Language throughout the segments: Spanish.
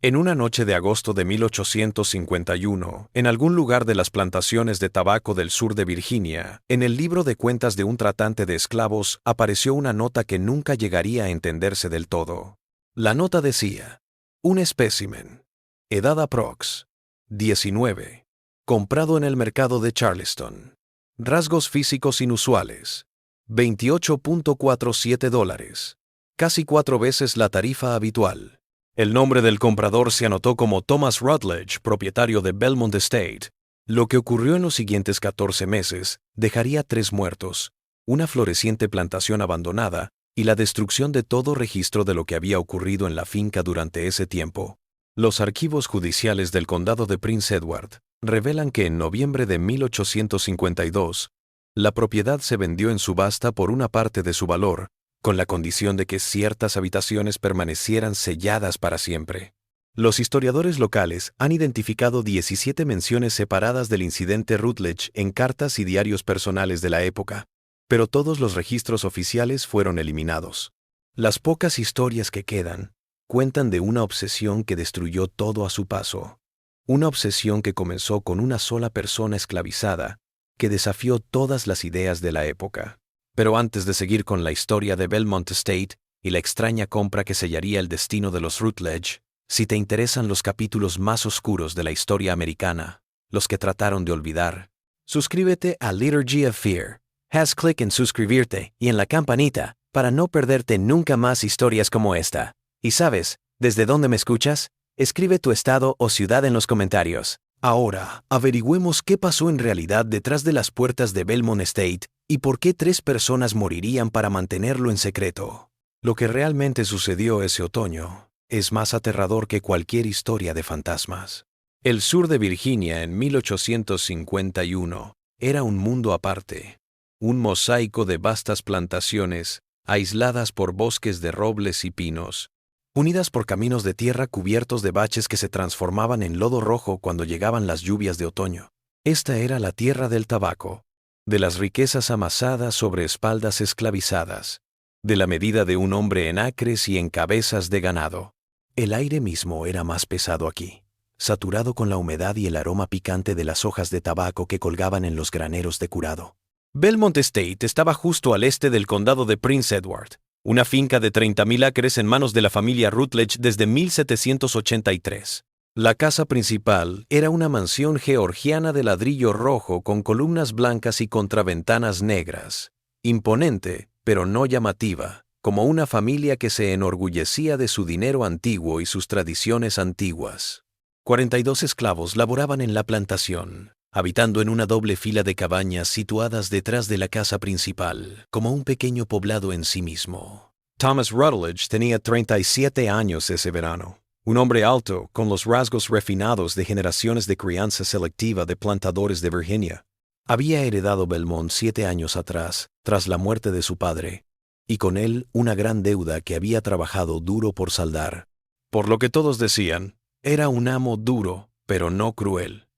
En una noche de agosto de 1851, en algún lugar de las plantaciones de tabaco del sur de Virginia, en el libro de cuentas de un tratante de esclavos apareció una nota que nunca llegaría a entenderse del todo. La nota decía: un espécimen, edad aprox. 19. Comprado en el mercado de Charleston. Rasgos físicos inusuales. $28.47. Casi 4 veces la tarifa habitual. El nombre del comprador se anotó como Thomas Rutledge, propietario de Belmont Estate. Lo que ocurrió en los siguientes 14 meses dejaría 3 muertos, una floreciente plantación abandonada y la destrucción de todo registro de lo que había ocurrido en la finca durante ese tiempo. Los archivos judiciales del condado de Prince Edward revelan que en noviembre de 1852, la propiedad se vendió en subasta por una parte de su valor, con la condición de que ciertas habitaciones permanecieran selladas para siempre. Los historiadores locales han identificado 17 menciones separadas del incidente Rutledge en cartas y diarios personales de la época, pero todos los registros oficiales fueron eliminados. Las pocas historias que quedan cuentan de una obsesión que destruyó todo a su paso. Una obsesión que comenzó con una sola persona esclavizada, que desafió todas las ideas de la época. Pero antes de seguir con la historia de Belmont Estate y la extraña compra que sellaría el destino de los Rutledge, si te interesan los capítulos más oscuros de la historia americana, los que trataron de olvidar, suscríbete a Liturgy of Fear. Haz clic en suscribirte y en la campanita para no perderte nunca más historias como esta. Y sabes, ¿desde dónde me escuchas? Escribe tu estado o ciudad en los comentarios. Ahora, averigüemos qué pasó en realidad detrás de las puertas de Belmont Estate y por qué 3 personas morirían para mantenerlo en secreto. Lo que realmente sucedió ese otoño es más aterrador que cualquier historia de fantasmas. El sur de Virginia en 1851 era un mundo aparte, un mosaico de vastas plantaciones aisladas por bosques de robles y pinos, unidas por caminos de tierra cubiertos de baches que se transformaban en lodo rojo cuando llegaban las lluvias de otoño. Esta era la tierra del tabaco, de las riquezas amasadas sobre espaldas esclavizadas, de la medida de un hombre en acres y en cabezas de ganado. El aire mismo era más pesado aquí, saturado con la humedad y el aroma picante de las hojas de tabaco que colgaban en los graneros de curado. Belmont Estate estaba justo al este del condado de Prince Edward, una finca de 30,000 acres en manos de la familia Rutledge desde 1783. La casa principal era una mansión georgiana de ladrillo rojo con columnas blancas y contraventanas negras. Imponente, pero no llamativa, como una familia que se enorgullecía de su dinero antiguo y sus tradiciones antiguas. 42 esclavos laboraban en la plantación, habitando en una doble fila de cabañas situadas detrás de la casa principal, como un pequeño poblado en sí mismo. Thomas Rutledge tenía 37 años ese verano, un hombre alto con los rasgos refinados de generaciones de crianza selectiva de plantadores de Virginia. Había heredado Belmont 7 años atrás, tras la muerte de su padre, y con él una gran deuda que había trabajado duro por saldar. Por lo que todos decían, era un amo duro, pero no cruel.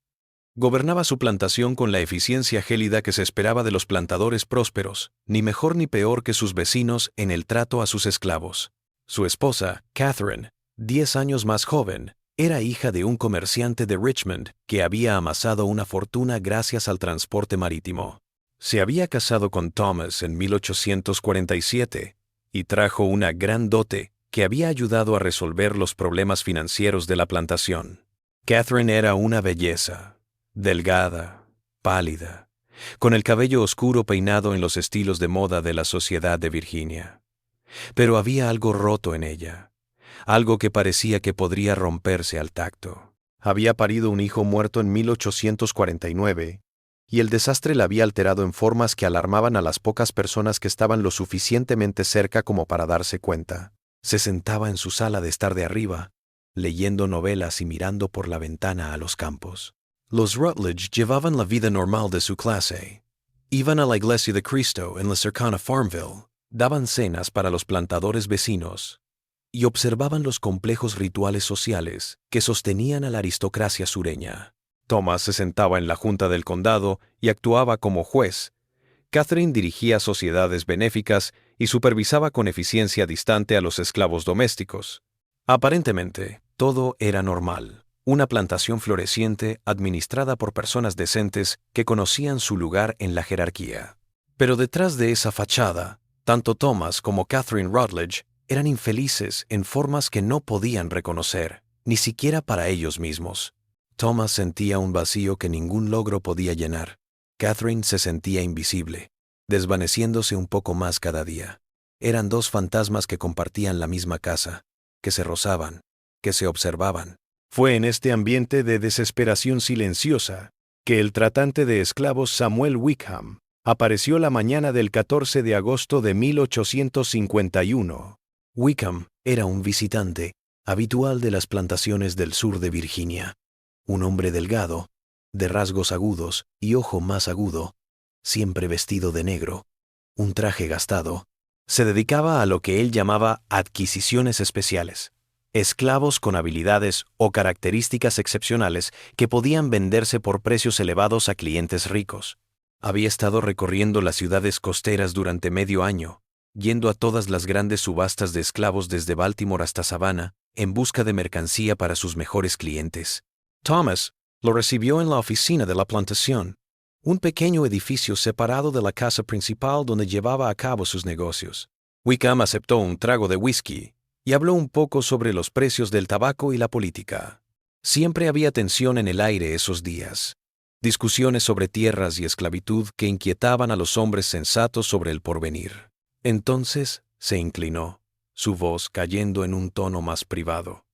Gobernaba su plantación con la eficiencia gélida que se esperaba de los plantadores prósperos, ni mejor ni peor que sus vecinos en el trato a sus esclavos. Su esposa, Catherine, 10 años más joven, era hija de un comerciante de Richmond que había amasado una fortuna gracias al transporte marítimo. Se había casado con Thomas en 1847 y trajo una gran dote que había ayudado a resolver los problemas financieros de la plantación. Catherine era una belleza. Delgada, pálida, con el cabello oscuro peinado en los estilos de moda de la sociedad de Virginia. Pero había algo roto en ella, algo que parecía que podría romperse al tacto. Había parido un hijo muerto en 1849, y el desastre la había alterado en formas que alarmaban a las pocas personas que estaban lo suficientemente cerca como para darse cuenta. Se sentaba en su sala de estar de arriba, leyendo novelas y mirando por la ventana a los campos. Los Rutledge llevaban la vida normal de su clase. Iban a la iglesia de Cristo en la cercana Farmville, daban cenas para los plantadores vecinos y observaban los complejos rituales sociales que sostenían a la aristocracia sureña. Thomas se sentaba en la junta del condado y actuaba como juez. Catherine dirigía sociedades benéficas y supervisaba con eficiencia distante a los esclavos domésticos. Aparentemente, Todo era normal. Una plantación floreciente administrada por personas decentes que conocían su lugar en la jerarquía. Pero detrás de esa fachada, tanto Thomas como Catherine Rutledge eran infelices en formas que no podían reconocer, ni siquiera para ellos mismos. Thomas sentía un vacío que ningún logro podía llenar. Catherine se sentía invisible, desvaneciéndose un poco más cada día. Eran dos fantasmas que compartían la misma casa, que se rozaban, que se observaban. Fue en este ambiente de desesperación silenciosa que el tratante de esclavos Samuel Wickham apareció la mañana del 14 de agosto de 1851. Wickham era un visitante habitual de las plantaciones del sur de Virginia. Un hombre delgado, de rasgos agudos y ojo más agudo, siempre vestido de negro, un traje gastado. Se dedicaba a lo que él llamaba adquisiciones especiales, esclavos con habilidades o características excepcionales que podían venderse por precios elevados a clientes ricos. Había estado recorriendo las ciudades costeras durante medio año, yendo a todas las grandes subastas de esclavos desde Baltimore hasta Savannah, en busca de mercancía para sus mejores clientes. Thomas lo recibió en la oficina de la plantación, un pequeño edificio separado de la casa principal donde llevaba a cabo sus negocios. Wickham aceptó un trago de whisky y habló un poco sobre los precios del tabaco y la política. Siempre había tensión en el aire esos días. Discusiones sobre tierras y esclavitud que inquietaban a los hombres sensatos sobre el porvenir. Entonces se inclinó, su voz cayendo en un tono más privado.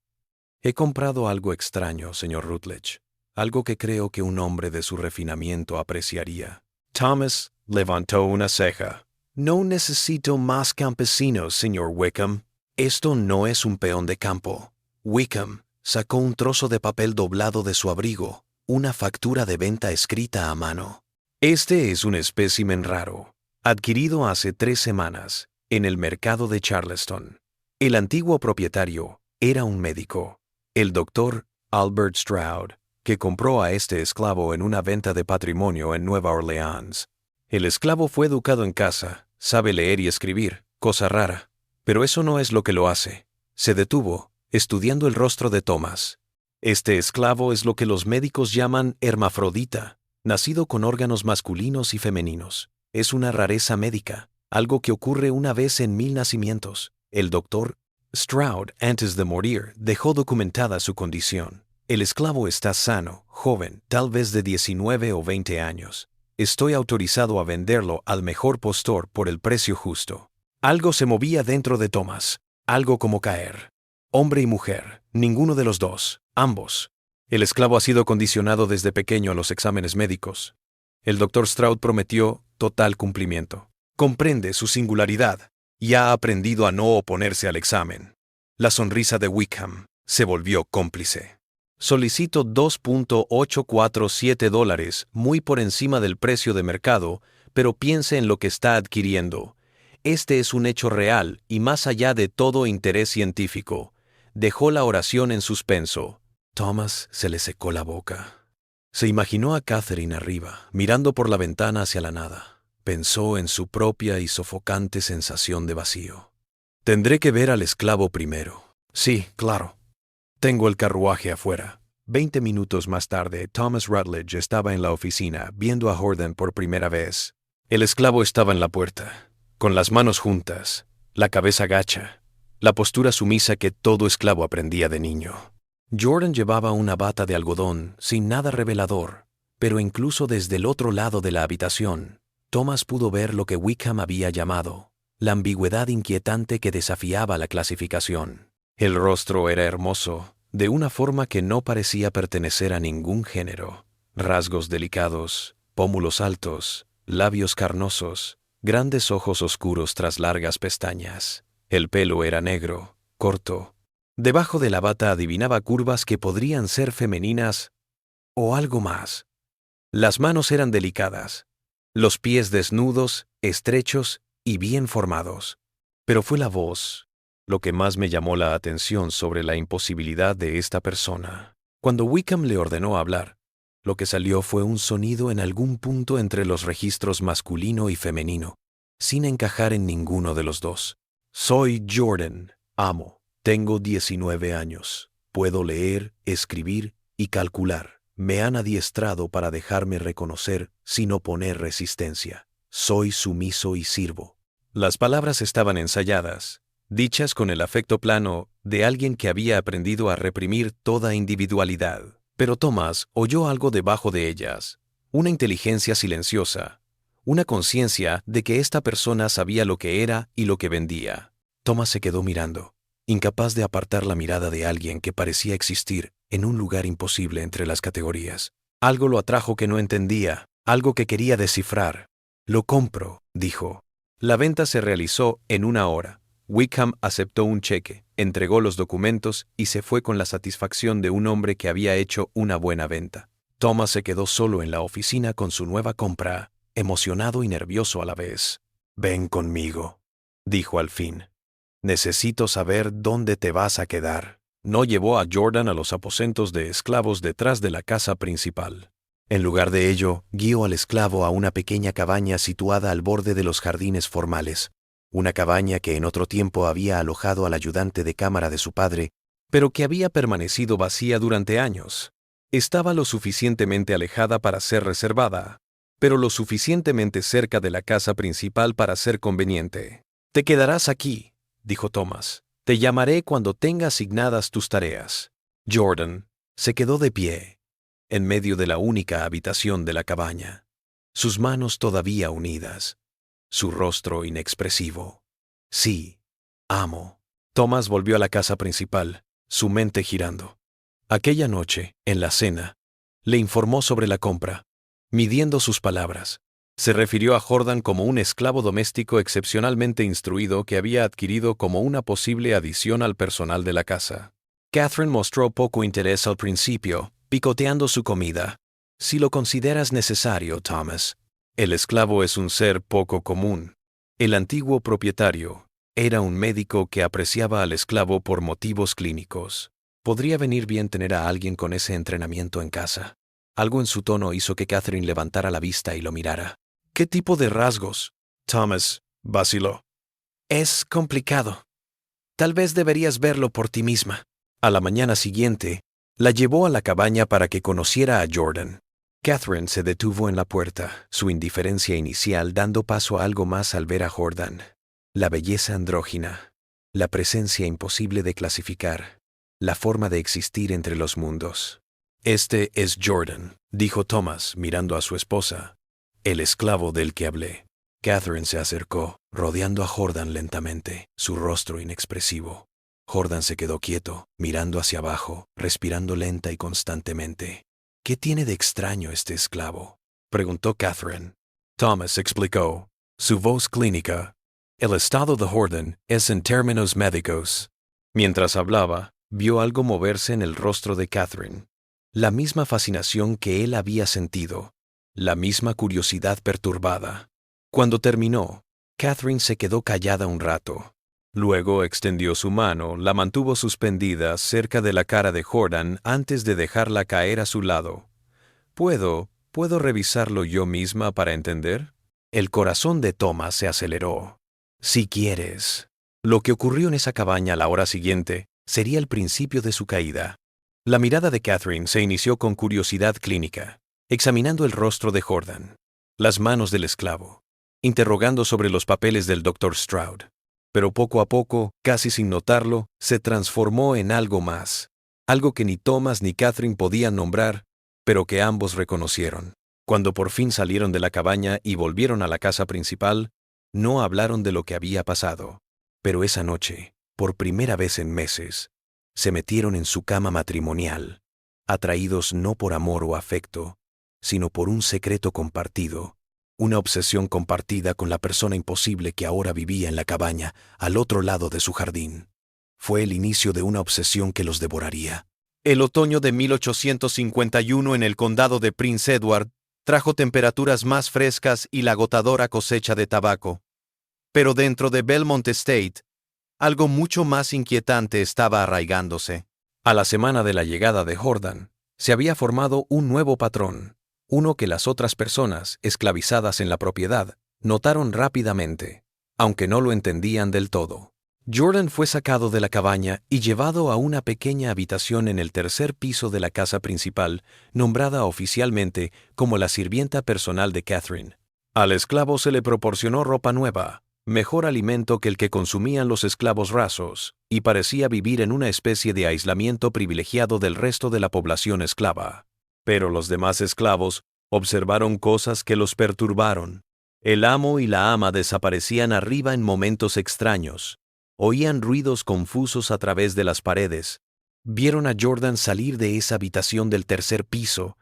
He comprado algo extraño, señor Rutledge, algo que creo que un hombre de su refinamiento apreciaría. Thomas levantó una ceja. No necesito más campesinos, señor Wickham. Esto no es un peón de campo. Wickham sacó un trozo de papel doblado de su abrigo, una factura de venta escrita a mano. Este es un espécimen raro, adquirido hace 3 semanas, en el mercado de Charleston. El antiguo propietario era un médico, el doctor Albert Stroud, que compró a este esclavo en una venta de patrimonio en Nueva Orleans. El esclavo fue educado en casa, sabe leer y escribir, cosa rara, pero eso no es lo que lo hace. Se detuvo, estudiando el rostro de Thomas. Este esclavo es lo que los médicos llaman hermafrodita, nacido con órganos masculinos y femeninos. Es una rareza médica, algo que ocurre una vez en 1000 nacimientos. El doctor Stroud, antes de morir, dejó documentada su condición. El esclavo está sano, joven, tal vez de 19 o 20 años. Estoy autorizado a venderlo al mejor postor por el precio justo. Algo se movía dentro de Thomas, algo como caer. Hombre y mujer, ninguno de los dos, ambos. El esclavo ha sido condicionado desde pequeño a los exámenes médicos. El doctor Stroud prometió total cumplimiento. Comprende su singularidad y ha aprendido a no oponerse al examen. La sonrisa de Wickham se volvió cómplice. Solicito $2.847, muy por encima del precio de mercado, pero piense en lo que está adquiriendo. Este es un hecho real y más allá de todo interés científico. Dejó la oración en suspenso. Thomas se le secó la boca. Se imaginó a Catherine arriba, mirando por la ventana hacia la nada. Pensó en su propia y sofocante sensación de vacío. Tendré que ver al esclavo primero. Sí, claro. Tengo el carruaje afuera. 20 minutos más tarde, Thomas Rutledge estaba en la oficina, viendo a Jordan por primera vez. El esclavo estaba en la puerta, con las manos juntas, la cabeza gacha, la postura sumisa que todo esclavo aprendía de niño. Jordan llevaba una bata de algodón, sin nada revelador, pero incluso desde el otro lado de la habitación, Thomas pudo ver lo que Wickham había llamado la ambigüedad inquietante que desafiaba la clasificación. El rostro era hermoso, de una forma que no parecía pertenecer a ningún género. Rasgos delicados, pómulos altos, labios carnosos, grandes ojos oscuros tras largas pestañas. El pelo era negro, corto. Debajo de la bata adivinaba curvas que podrían ser femeninas o algo más. Las manos eran delicadas, los pies desnudos, estrechos y bien formados. Pero fue la voz lo que más me llamó la atención sobre la imposibilidad de esta persona. Cuando Wickham le ordenó hablar, lo que salió fue un sonido en algún punto entre los registros masculino y femenino, sin encajar en ninguno de los dos. Soy Jordan, amo. Tengo 19 años. Puedo leer, escribir y calcular. Me han adiestrado para dejarme reconocer sin oponer resistencia. Soy sumiso y sirvo. Las palabras estaban ensayadas, dichas con el afecto plano de alguien que había aprendido a reprimir toda individualidad. Pero Thomas oyó algo debajo de ellas, una inteligencia silenciosa, una conciencia de que esta persona sabía lo que era y lo que vendía. Thomas se quedó mirando, incapaz de apartar la mirada de alguien que parecía existir en un lugar imposible entre las categorías. Algo lo atrajo que no entendía, algo que quería descifrar. «Lo compro», dijo. La venta se realizó en 1 hora. Wickham aceptó un cheque, entregó los documentos y se fue con la satisfacción de un hombre que había hecho una buena venta. Thomas se quedó solo en la oficina con su nueva compra, emocionado y nervioso a la vez. «Ven conmigo», dijo al fin. «Necesito saber dónde te vas a quedar». No llevó a Jordan a los aposentos de esclavos detrás de la casa principal. En lugar de ello, guió al esclavo a una pequeña cabaña situada al borde de los jardines formales. Una cabaña que en otro tiempo había alojado al ayudante de cámara de su padre, pero que había permanecido vacía durante años. Estaba lo suficientemente alejada para ser reservada, pero lo suficientemente cerca de la casa principal para ser conveniente. «Te quedarás aquí», dijo Thomas. «Te llamaré cuando tenga asignadas tus tareas». Jordan se quedó de pie, en medio de la única habitación de la cabaña, sus manos todavía unidas, su rostro inexpresivo. «Sí, amo». Thomas volvió a la casa principal, su mente girando. Aquella noche, en la cena, le informó sobre la compra, midiendo sus palabras. Se refirió a Jordan como un esclavo doméstico excepcionalmente instruido que había adquirido como una posible adición al personal de la casa. Catherine mostró poco interés al principio, picoteando su comida. «Si lo consideras necesario, Thomas». El esclavo es un ser poco común. El antiguo propietario era un médico que apreciaba al esclavo por motivos clínicos. Podría venir bien tener a alguien con ese entrenamiento en casa. Algo en su tono hizo que Catherine levantara la vista y lo mirara. «¿Qué tipo de rasgos?» Thomas vaciló. «Es complicado. Tal vez deberías verlo por ti misma». A la mañana siguiente, la llevó a la cabaña para que conociera a Jordan. Catherine se detuvo en la puerta, su indiferencia inicial dando paso a algo más al ver a Jordan. La belleza andrógina, la presencia imposible de clasificar, la forma de existir entre los mundos. «Este es Jordan», dijo Thomas mirando a su esposa, «el esclavo del que hablé». Catherine se acercó, rodeando a Jordan lentamente, su rostro inexpresivo. Jordan se quedó quieto, mirando hacia abajo, respirando lenta y constantemente. «¿Qué tiene de extraño este esclavo?», preguntó Catherine. Thomas explicó, su voz clínica. «El estado de Jordan es en términos médicos». Mientras hablaba, vio algo moverse en el rostro de Catherine. La misma fascinación que él había sentido, la misma curiosidad perturbada. Cuando terminó, Catherine se quedó callada un rato. Luego extendió su mano, la mantuvo suspendida cerca de la cara de Jordan antes de dejarla caer a su lado. ¿Puedo revisarlo yo misma para entender?» El corazón de Thomas se aceleró. «Si quieres». Lo que ocurrió en esa cabaña la hora siguiente sería el principio de su caída. La mirada de Catherine se inició con curiosidad clínica, examinando el rostro de Jordan, las manos del esclavo, interrogando sobre los papeles del Dr. Stroud. Pero poco a poco, casi sin notarlo, se transformó en algo más, algo que ni Thomas ni Catherine podían nombrar, pero que ambos reconocieron. Cuando por fin salieron de la cabaña y volvieron a la casa principal, no hablaron de lo que había pasado. Pero esa noche, por primera vez en meses, se metieron en su cama matrimonial, atraídos no por amor o afecto, sino por un secreto compartido, una obsesión compartida con la persona imposible que ahora vivía en la cabaña, al otro lado de su jardín. Fue el inicio de una obsesión que los devoraría. El otoño de 1851 en el condado de Prince Edward trajo temperaturas más frescas y la agotadora cosecha de tabaco. Pero dentro de Belmont Estate, algo mucho más inquietante estaba arraigándose. A la semana de la llegada de Jordan, se había formado un nuevo patrón, uno que las otras personas, esclavizadas en la propiedad, notaron rápidamente, aunque no lo entendían del todo. Jordan fue sacado de la cabaña y llevado a una pequeña habitación en el tercer piso de la casa principal, nombrada oficialmente como la sirvienta personal de Catherine. Al esclavo se le proporcionó ropa nueva, mejor alimento que el que consumían los esclavos rasos, y parecía vivir en una especie de aislamiento privilegiado del resto de la población esclava. Pero los demás esclavos observaron cosas que los perturbaron. El amo y la ama desaparecían arriba en momentos extraños. Oían ruidos confusos a través de las paredes. Vieron a Jordan salir de esa habitación del tercer piso,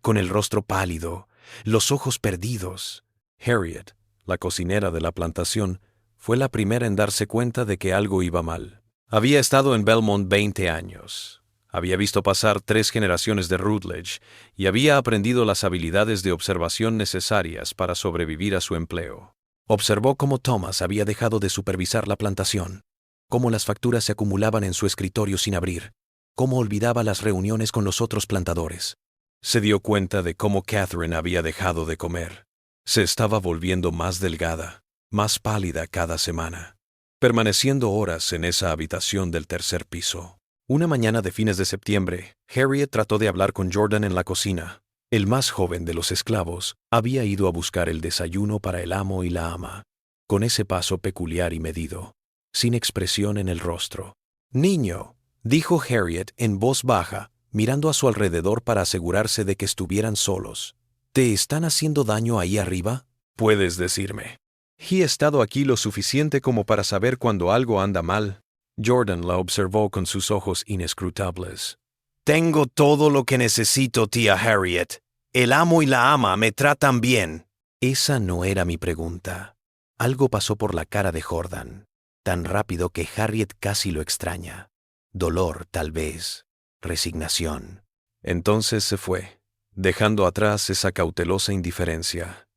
con el rostro pálido, los ojos perdidos. Harriet, la cocinera de la plantación, fue la primera en darse cuenta de que algo iba mal. Había estado en Belmont 20 años. Había visto pasar 3 generaciones de Rutledge y había aprendido las habilidades de observación necesarias para sobrevivir a su empleo. Observó cómo Thomas había dejado de supervisar la plantación, cómo las facturas se acumulaban en su escritorio sin abrir, cómo olvidaba las reuniones con los otros plantadores. Se dio cuenta de cómo Catherine había dejado de comer. Se estaba volviendo más delgada, más pálida cada semana, permaneciendo horas en esa habitación del tercer piso. Una mañana de fines de septiembre, Harriet trató de hablar con Jordan en la cocina. El más joven de los esclavos había ido a buscar el desayuno para el amo y la ama, con ese paso peculiar y medido, sin expresión en el rostro. «Niño», dijo Harriet en voz baja, mirando a su alrededor para asegurarse de que estuvieran solos. «¿Te están haciendo daño ahí arriba? Puedes decirme. He estado aquí lo suficiente como para saber cuando algo anda mal». Jordan la observó con sus ojos inescrutables. «Tengo todo lo que necesito, tía Harriet. El amo y la ama me tratan bien». Esa no era mi pregunta. Algo pasó por la cara de Jordan, tan rápido que Harriet casi lo extraña. Dolor, tal vez. Resignación. Entonces se fue, dejando atrás esa cautelosa indiferencia.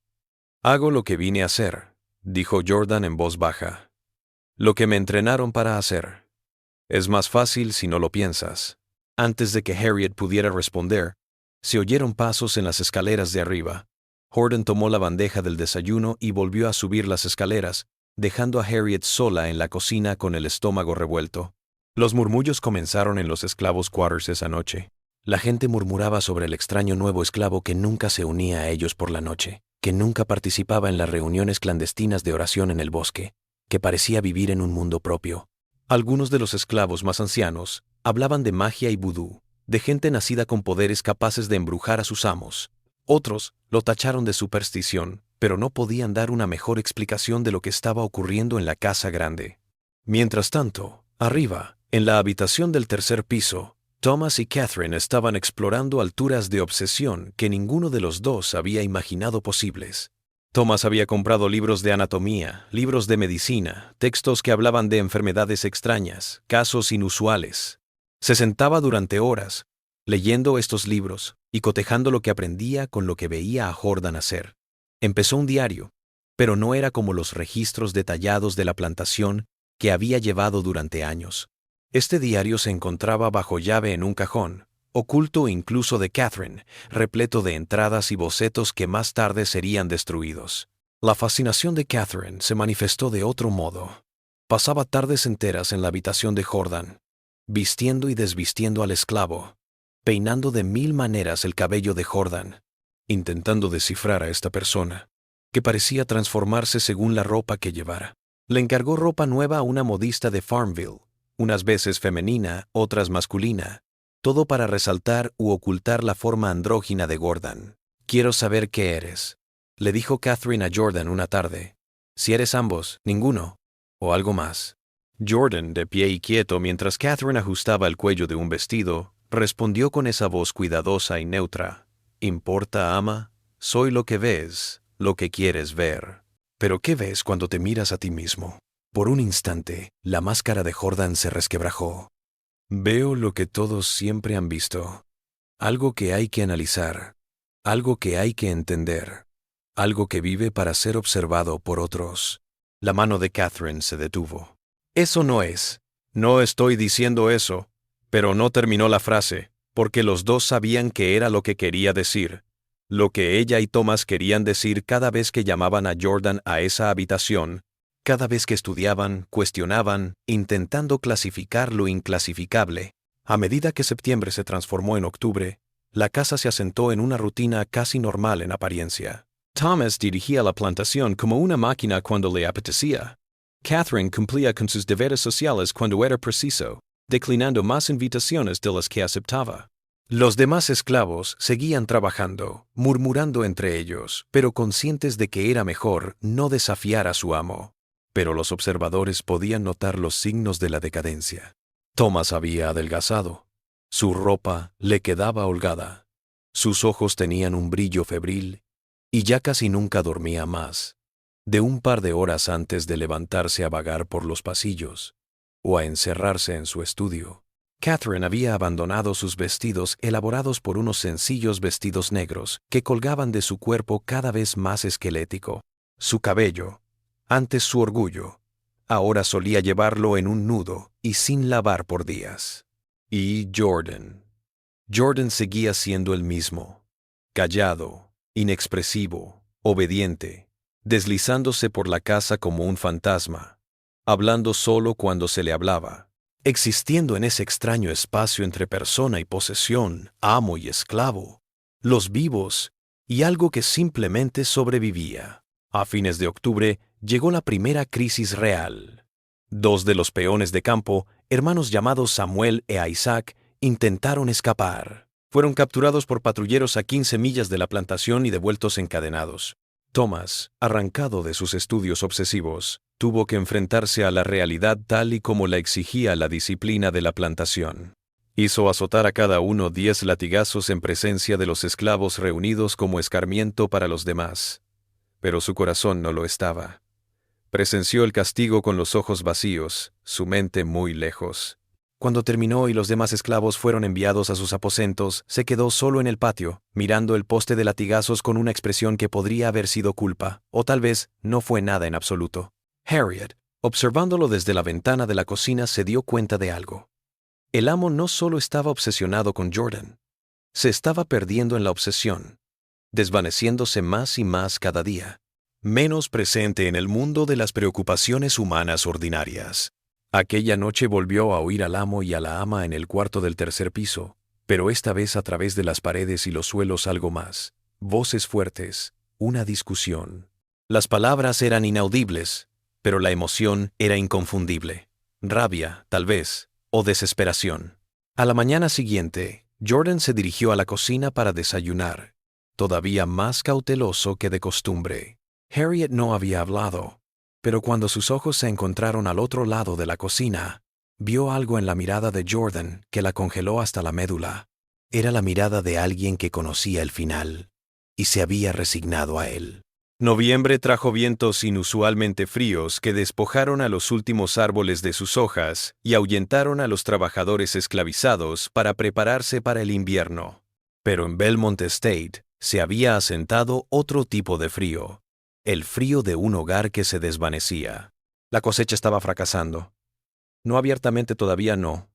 «Hago lo que vine a hacer», dijo Jordan en voz baja. «Lo que me entrenaron para hacer. Es más fácil si no lo piensas». Antes de que Harriet pudiera responder, se oyeron pasos en las escaleras de arriba. Jordan tomó la bandeja del desayuno y volvió a subir las escaleras, dejando a Harriet sola en la cocina con el estómago revuelto. Los murmullos comenzaron en los esclavos quarters esa noche. La gente murmuraba sobre el extraño nuevo esclavo que nunca se unía a ellos por la noche, que nunca participaba en las reuniones clandestinas de oración en el bosque, que parecía vivir en un mundo propio. Algunos de los esclavos más ancianos hablaban de magia y vudú, de gente nacida con poderes capaces de embrujar a sus amos. Otros lo tacharon de superstición, pero no podían dar una mejor explicación de lo que estaba ocurriendo en la casa grande. Mientras tanto, arriba, en la habitación del tercer piso, Thomas y Catherine estaban explorando alturas de obsesión que ninguno de los dos había imaginado posibles. Thomas había comprado libros de anatomía, libros de medicina, textos que hablaban de enfermedades extrañas, casos inusuales. Se sentaba durante horas, leyendo estos libros y cotejando lo que aprendía con lo que veía a Jordan hacer. Empezó un diario, pero no era como los registros detallados de la plantación que había llevado durante años. Este diario se encontraba bajo llave en un cajón, oculto incluso de Catherine, repleto de entradas y bocetos que más tarde serían destruidos. La fascinación de Catherine se manifestó de otro modo. Pasaba tardes enteras en la habitación de Jordan, vistiendo y desvistiendo al esclavo, peinando de 1000 maneras el cabello de Jordan, intentando descifrar a esta persona, que parecía transformarse según la ropa que llevara. Le encargó ropa nueva a una modista de Farmville, unas veces femenina, otras masculina, todo para resaltar u ocultar la forma andrógina de Jordan. «Quiero saber qué eres», le dijo Catherine a Jordan una tarde. «Si eres ambos, ninguno, o algo más». Jordan, de pie y quieto mientras Catherine ajustaba el cuello de un vestido, respondió con esa voz cuidadosa y neutra. «¿Importa, ama? Soy lo que ves, lo que quieres ver». «¿Pero qué ves cuando te miras a ti mismo?» Por un instante, la máscara de Jordan se resquebrajó. «Veo lo que todos siempre han visto. Algo que hay que analizar. Algo que hay que entender. Algo que vive para ser observado por otros». La mano de Catherine se detuvo. «Eso no es. No estoy diciendo eso». Pero no terminó la frase, porque los dos sabían que era lo que quería decir. Lo que ella y Thomas querían decir cada vez que llamaban a Jordan a esa habitación, Cada vez que estudiaban, cuestionaban, intentando clasificar lo inclasificable. A medida que septiembre se transformó en octubre, la casa se asentó en una rutina casi normal en apariencia. Thomas dirigía la plantación como una máquina cuando le apetecía. Catherine cumplía con sus deberes sociales cuando era preciso, declinando más invitaciones de las que aceptaba. Los demás esclavos seguían trabajando, murmurando entre ellos, pero conscientes de que era mejor no desafiar a su amo. Pero los observadores podían notar los signos de la decadencia. Thomas había adelgazado. Su ropa le quedaba holgada. Sus ojos tenían un brillo febril y ya casi nunca dormía más de un par de horas antes de levantarse a vagar por los pasillos o a encerrarse en su estudio. Catherine había abandonado sus vestidos elaborados por unos sencillos vestidos negros que colgaban de su cuerpo cada vez más esquelético. Su cabello, antes su orgullo, ahora solía llevarlo en un nudo y sin lavar por días. Y Jordan. Jordan seguía siendo el mismo, callado, inexpresivo, obediente, deslizándose por la casa como un fantasma, hablando solo cuando se le hablaba, existiendo en ese extraño espacio entre persona y posesión, amo y esclavo, los vivos y algo que simplemente sobrevivía. A fines de octubre llegó la primera crisis real. Dos de los peones de campo, hermanos llamados Samuel e Isaac, intentaron escapar. Fueron capturados por patrulleros a 15 millas de la plantación y devueltos encadenados. Thomas, arrancado de sus estudios obsesivos, tuvo que enfrentarse a la realidad tal y como la exigía la disciplina de la plantación. Hizo azotar a cada uno 10 latigazos en presencia de los esclavos reunidos como escarmiento para los demás. Pero su corazón no lo estaba. Presenció el castigo con los ojos vacíos, su mente muy lejos. Cuando terminó y los demás esclavos fueron enviados a sus aposentos, se quedó solo en el patio, mirando el poste de latigazos con una expresión que podría haber sido culpa, o tal vez no fue nada en absoluto. Harriet, observándolo desde la ventana de la cocina, se dio cuenta de algo. El amo no solo estaba obsesionado con Jordan, se estaba perdiendo en la obsesión, desvaneciéndose más y más cada día, menos presente en el mundo de las preocupaciones humanas ordinarias. Aquella noche volvió a oír al amo y a la ama en el cuarto del tercer piso, pero esta vez a través de las paredes y los suelos algo más. Voces fuertes, una discusión. Las palabras eran inaudibles, pero la emoción era inconfundible. Rabia, tal vez, o desesperación. A la mañana siguiente, Jordan se dirigió a la cocina para desayunar, todavía más cauteloso que de costumbre. Harriet no había hablado. Pero cuando sus ojos se encontraron al otro lado de la cocina, vio algo en la mirada de Jordan que la congeló hasta la médula. Era la mirada de alguien que conocía el final y se había resignado a él. Noviembre trajo vientos inusualmente fríos que despojaron a los últimos árboles de sus hojas y ahuyentaron a los trabajadores esclavizados para prepararse para el invierno. Pero en Belmont State se había asentado otro tipo de frío. El frío de un hogar que se desvanecía. La cosecha estaba fracasando. No abiertamente todavía no,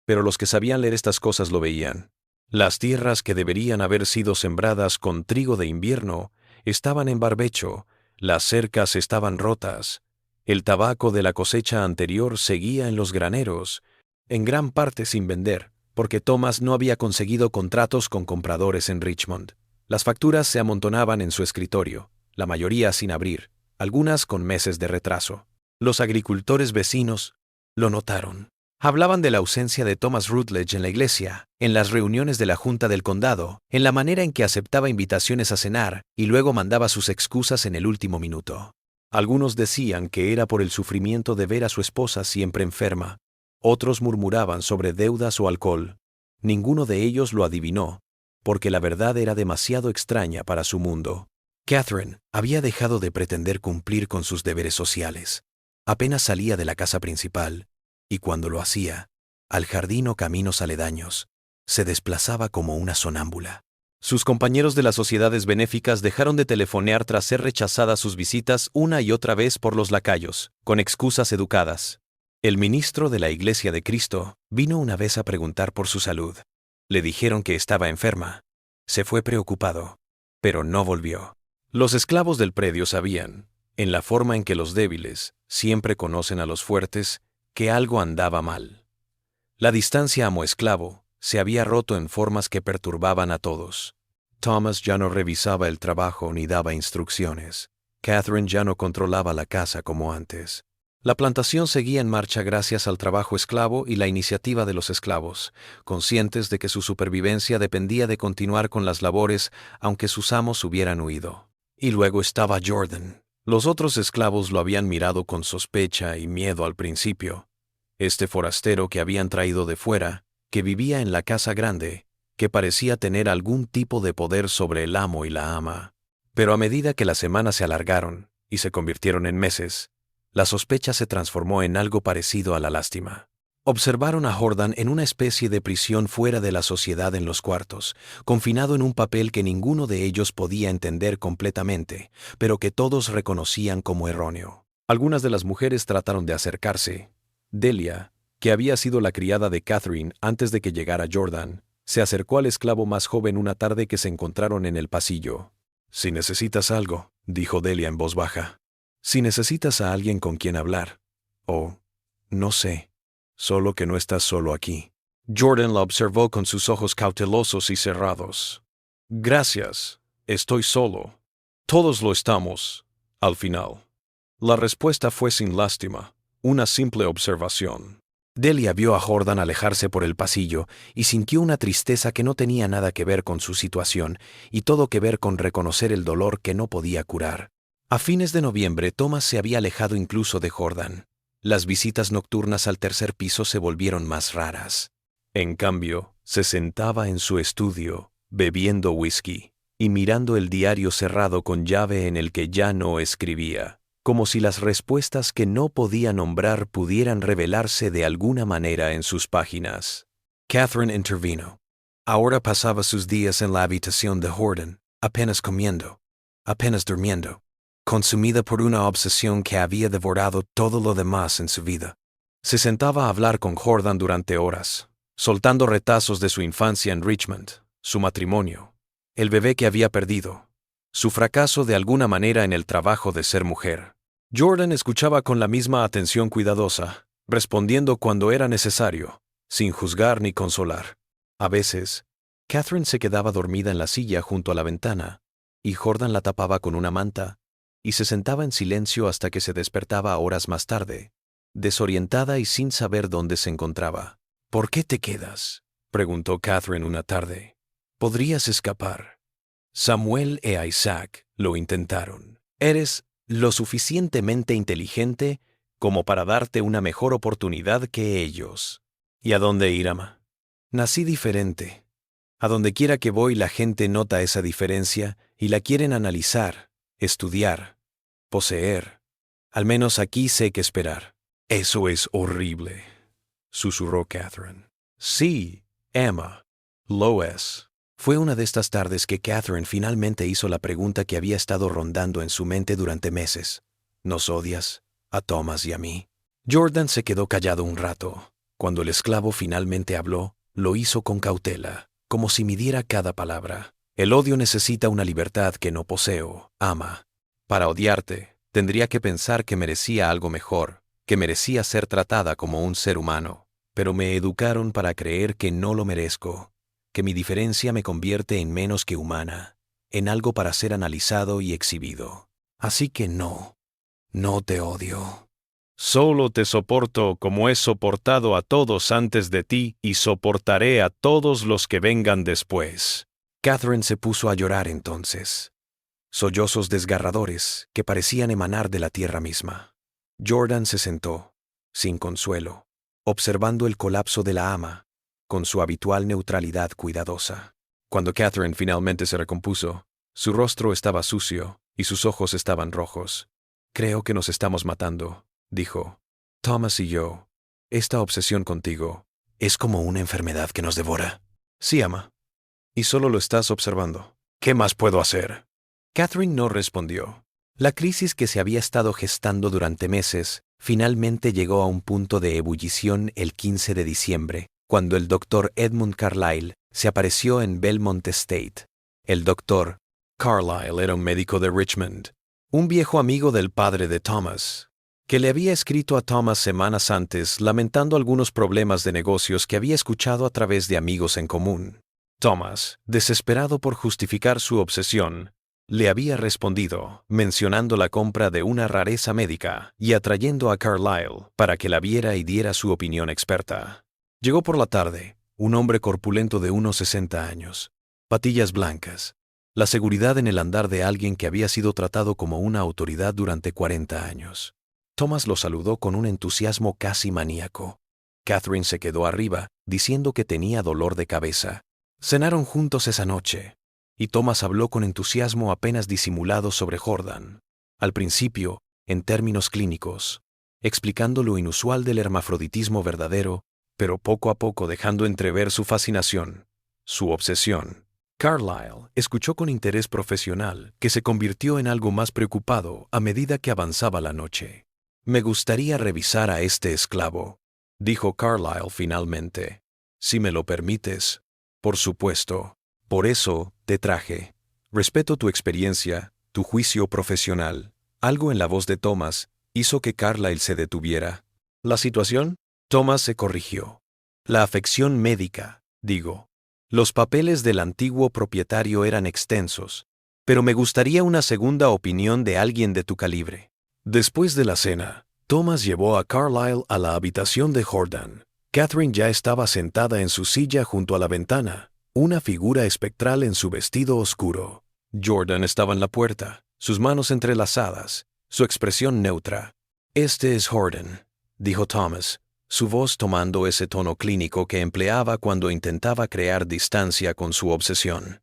pero los que sabían leer estas cosas lo veían. Las tierras que deberían haber sido sembradas con trigo de invierno estaban en barbecho, las cercas estaban rotas, el tabaco de la cosecha anterior seguía en los graneros, en gran parte sin vender, porque Thomas no había conseguido contratos con compradores en Richmond. Las facturas se amontonaban en su escritorio, la mayoría sin abrir, algunas con meses de retraso. Los agricultores vecinos lo notaron. Hablaban de la ausencia de Thomas Rutledge en la iglesia, en las reuniones de la Junta del Condado, en la manera en que aceptaba invitaciones a cenar y luego mandaba sus excusas en el último minuto. Algunos decían que era por el sufrimiento de ver a su esposa siempre enferma. Otros murmuraban sobre deudas o alcohol. Ninguno de ellos lo adivinó, porque la verdad era demasiado extraña para su mundo. Catherine había dejado de pretender cumplir con sus deberes sociales. Apenas salía de la casa principal, y cuando lo hacía, al jardín o caminos aledaños, se desplazaba como una sonámbula. Sus compañeros de las sociedades benéficas dejaron de telefonear tras ser rechazadas sus visitas una y otra vez por los lacayos, con excusas educadas. El ministro de la Iglesia de Cristo vino una vez a preguntar por su salud. Le dijeron que estaba enferma. Se fue preocupado, pero no volvió. Los esclavos del predio sabían. en la forma en que los débiles siempre conocen a los fuertes, que algo andaba mal. La distancia amo-esclavo se había roto en formas que perturbaban a todos. Thomas ya no revisaba el trabajo ni daba instrucciones. Catherine ya no controlaba la casa como antes. La plantación seguía en marcha gracias al trabajo esclavo y la iniciativa de los esclavos, conscientes de que su supervivencia dependía de continuar con las labores aunque sus amos hubieran huido. Y luego estaba Jordan. Los otros esclavos lo habían mirado con sospecha y miedo al principio. Este forastero que habían traído de fuera, que vivía en la casa grande, que parecía tener algún tipo de poder sobre el amo y la ama. Pero a medida que las semanas se alargaron y se convirtieron en meses, la sospecha se transformó en algo parecido a la lástima. Observaron a Jordan en una especie de prisión fuera de la sociedad en los cuartos, confinado en un papel que ninguno de ellos podía entender completamente, pero que todos reconocían como erróneo. Algunas de las mujeres trataron de acercarse. Delia, que había sido la criada de Catherine antes de que llegara Jordan, se acercó al esclavo más joven una tarde que se encontraron en el pasillo. «Si necesitas algo», dijo Delia en voz baja. «Si necesitas a alguien con quien hablar. O, no sé, solo que no estás solo aquí». Jordan la observó con sus ojos cautelosos y cerrados. «Gracias, estoy solo. Todos lo estamos, al final». La respuesta fue sin lástima, una simple observación. Delia vio a Jordan alejarse por el pasillo y sintió una tristeza que no tenía nada que ver con su situación y todo que ver con reconocer el dolor que no podía curar. A fines de noviembre, Thomas se había alejado incluso de Jordan. Las visitas nocturnas al tercer piso se volvieron más raras. En cambio, se sentaba en su estudio, bebiendo whisky y mirando el diario cerrado con llave en el que ya no escribía, como si las respuestas que no podía nombrar pudieran revelarse de alguna manera en sus páginas. Catherine intervino. Ahora pasaba sus días en la habitación de Jordan, apenas comiendo, apenas durmiendo, consumida por una obsesión que había devorado todo lo demás en su vida. Se sentaba a hablar con Jordan durante horas, soltando retazos de su infancia en Richmond, su matrimonio, el bebé que había perdido, su fracaso de alguna manera en el trabajo de ser mujer. Jordan escuchaba con la misma atención cuidadosa, respondiendo cuando era necesario, sin juzgar ni consolar. A veces, Catherine se quedaba dormida en la silla junto a la ventana, y Jordan la tapaba con una manta, y se sentaba en silencio hasta que se despertaba horas más tarde, desorientada y sin saber dónde se encontraba. «¿Por qué te quedas?», preguntó Catherine una tarde. «Podrías escapar. Samuel e Isaac lo intentaron. Eres lo suficientemente inteligente como para darte una mejor oportunidad que ellos». «¿Y a dónde ir, ama?». «Nací diferente. A donde quiera que voy la gente nota esa diferencia y la quieren analizar, estudiar, poseer. Al menos aquí sé qué esperar». «Eso es horrible», susurró Catherine. «Sí, Emma, lo es». Fue una de estas tardes que Catherine finalmente hizo la pregunta que había estado rondando en su mente durante meses. «¿Nos odias, a Thomas y a mí?». Jordan se quedó callado un rato. Cuando el esclavo finalmente habló, lo hizo con cautela, como si midiera cada palabra. «El odio necesita una libertad que no poseo, ama. Para odiarte, tendría que pensar que merecía algo mejor, que merecía ser tratada como un ser humano. Pero me educaron para creer que no lo merezco, que mi diferencia me convierte en menos que humana, en algo para ser analizado y exhibido. Así que no te odio. Solo te soporto como he soportado a todos antes de ti y soportaré a todos los que vengan después». Catherine se puso a llorar entonces. Sollozos desgarradores que parecían emanar de la tierra misma. Jordan se sentó, sin consuelo, observando el colapso de la ama, con su habitual neutralidad cuidadosa. Cuando Catherine finalmente se recompuso, su rostro estaba sucio y sus ojos estaban rojos. «Creo que nos estamos matando», dijo. «Thomas y yo, esta obsesión contigo, es como una enfermedad que nos devora». «Sí, ama. Y solo lo estás observando. ¿Qué más puedo hacer?». Catherine no respondió. La crisis que se había estado gestando durante meses finalmente llegó a un punto de ebullición el 15 de diciembre, cuando el Dr. Edmund Carlyle se apareció en Belmont State. El Dr. Carlyle era un médico de Richmond, un viejo amigo del padre de Thomas, que le había escrito a Thomas semanas antes lamentando algunos problemas de negocios que había escuchado a través de amigos en común. Thomas, desesperado por justificar su obsesión, le había respondido, mencionando la compra de una rareza médica y atrayendo a Carlyle para que la viera y diera su opinión experta. Llegó por la tarde, un hombre corpulento de unos 60 años, patillas blancas, la seguridad en el andar de alguien que había sido tratado como una autoridad durante 40 años. Thomas lo saludó con un entusiasmo casi maníaco. Catherine se quedó arriba, diciendo que tenía dolor de cabeza. Cenaron juntos esa noche, y Thomas habló con entusiasmo apenas disimulado sobre Jordan. Al principio, en términos clínicos, explicando lo inusual del hermafroditismo verdadero, pero poco a poco dejando entrever su fascinación, su obsesión. Carlyle escuchó con interés profesional, que se convirtió en algo más preocupado a medida que avanzaba la noche. «Me gustaría revisar a este esclavo», dijo Carlyle finalmente. «Si me lo permites». «Por supuesto. Por eso te traje. Respeto tu experiencia, tu juicio profesional». Algo en la voz de Thomas hizo que Carlyle se detuviera. «¿La situación?» Thomas se corrigió. «La afección médica, digo. Los papeles del antiguo propietario eran extensos, pero me gustaría una segunda opinión de alguien de tu calibre». Después de la cena, Thomas llevó a Carlyle a la habitación de Jordan. Catherine ya estaba sentada en su silla junto a la ventana, una figura espectral en su vestido oscuro. Jordan estaba en la puerta, sus manos entrelazadas, su expresión neutra. «Este es Jordan», dijo Thomas, su voz tomando ese tono clínico que empleaba cuando intentaba crear distancia con su obsesión.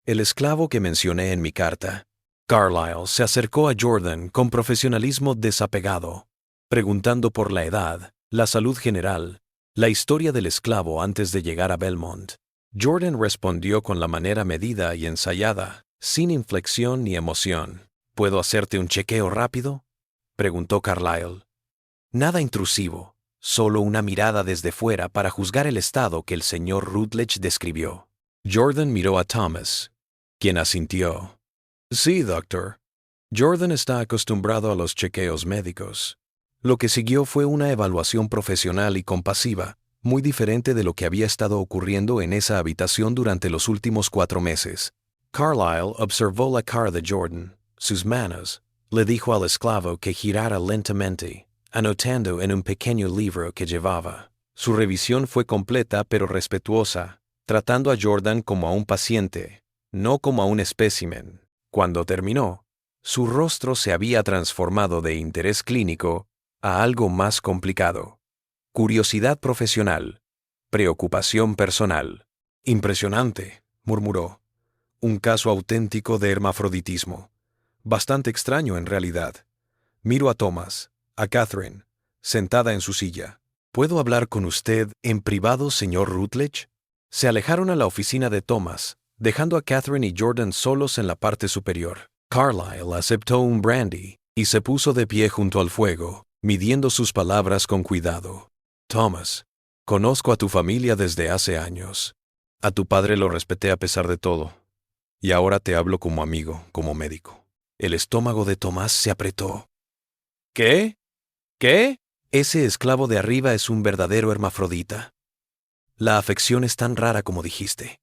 «El esclavo que mencioné en mi carta». Carlyle se acercó a Jordan con profesionalismo desapegado, preguntando por la edad, la salud general, la historia del esclavo antes de llegar a Belmont. Jordan respondió con la manera medida y ensayada, sin inflexión ni emoción. «¿Puedo hacerte un chequeo rápido?», preguntó Carlyle. «Nada intrusivo, solo una mirada desde fuera para juzgar el estado que el señor Rutledge describió». Jordan miró a Thomas, quien asintió. «Sí, doctor. Jordan está acostumbrado a los chequeos médicos». Lo que siguió fue una evaluación profesional y compasiva, muy diferente de lo que había estado ocurriendo en esa habitación durante los últimos 4 meses. Carlyle observó la cara de Jordan, sus manos, le dijo al esclavo que girara lentamente, anotando en un pequeño libro que llevaba. Su revisión fue completa pero respetuosa, tratando a Jordan como a un paciente, no como a un espécimen. Cuando terminó, su rostro se había transformado de interés clínico a algo más complicado. Curiosidad profesional, preocupación personal. «Impresionante», murmuró. «Un caso auténtico de hermafroditismo. Bastante extraño en realidad». Miro a Thomas, a Catherine, sentada en su silla. «¿Puedo hablar con usted en privado, señor Rutledge?» Se alejaron a la oficina de Thomas, dejando a Catherine y Jordan solos en la parte superior. Carlyle aceptó un brandy y se puso de pie junto al fuego, midiendo sus palabras con cuidado. «Thomas, conozco a tu familia desde hace años. A tu padre lo respeté a pesar de todo. Y ahora te hablo como amigo, como médico». El estómago de Thomas se apretó. «¿Qué? ¿Qué?» «Ese esclavo de arriba es un verdadero hermafrodita. La afección es tan rara como dijiste.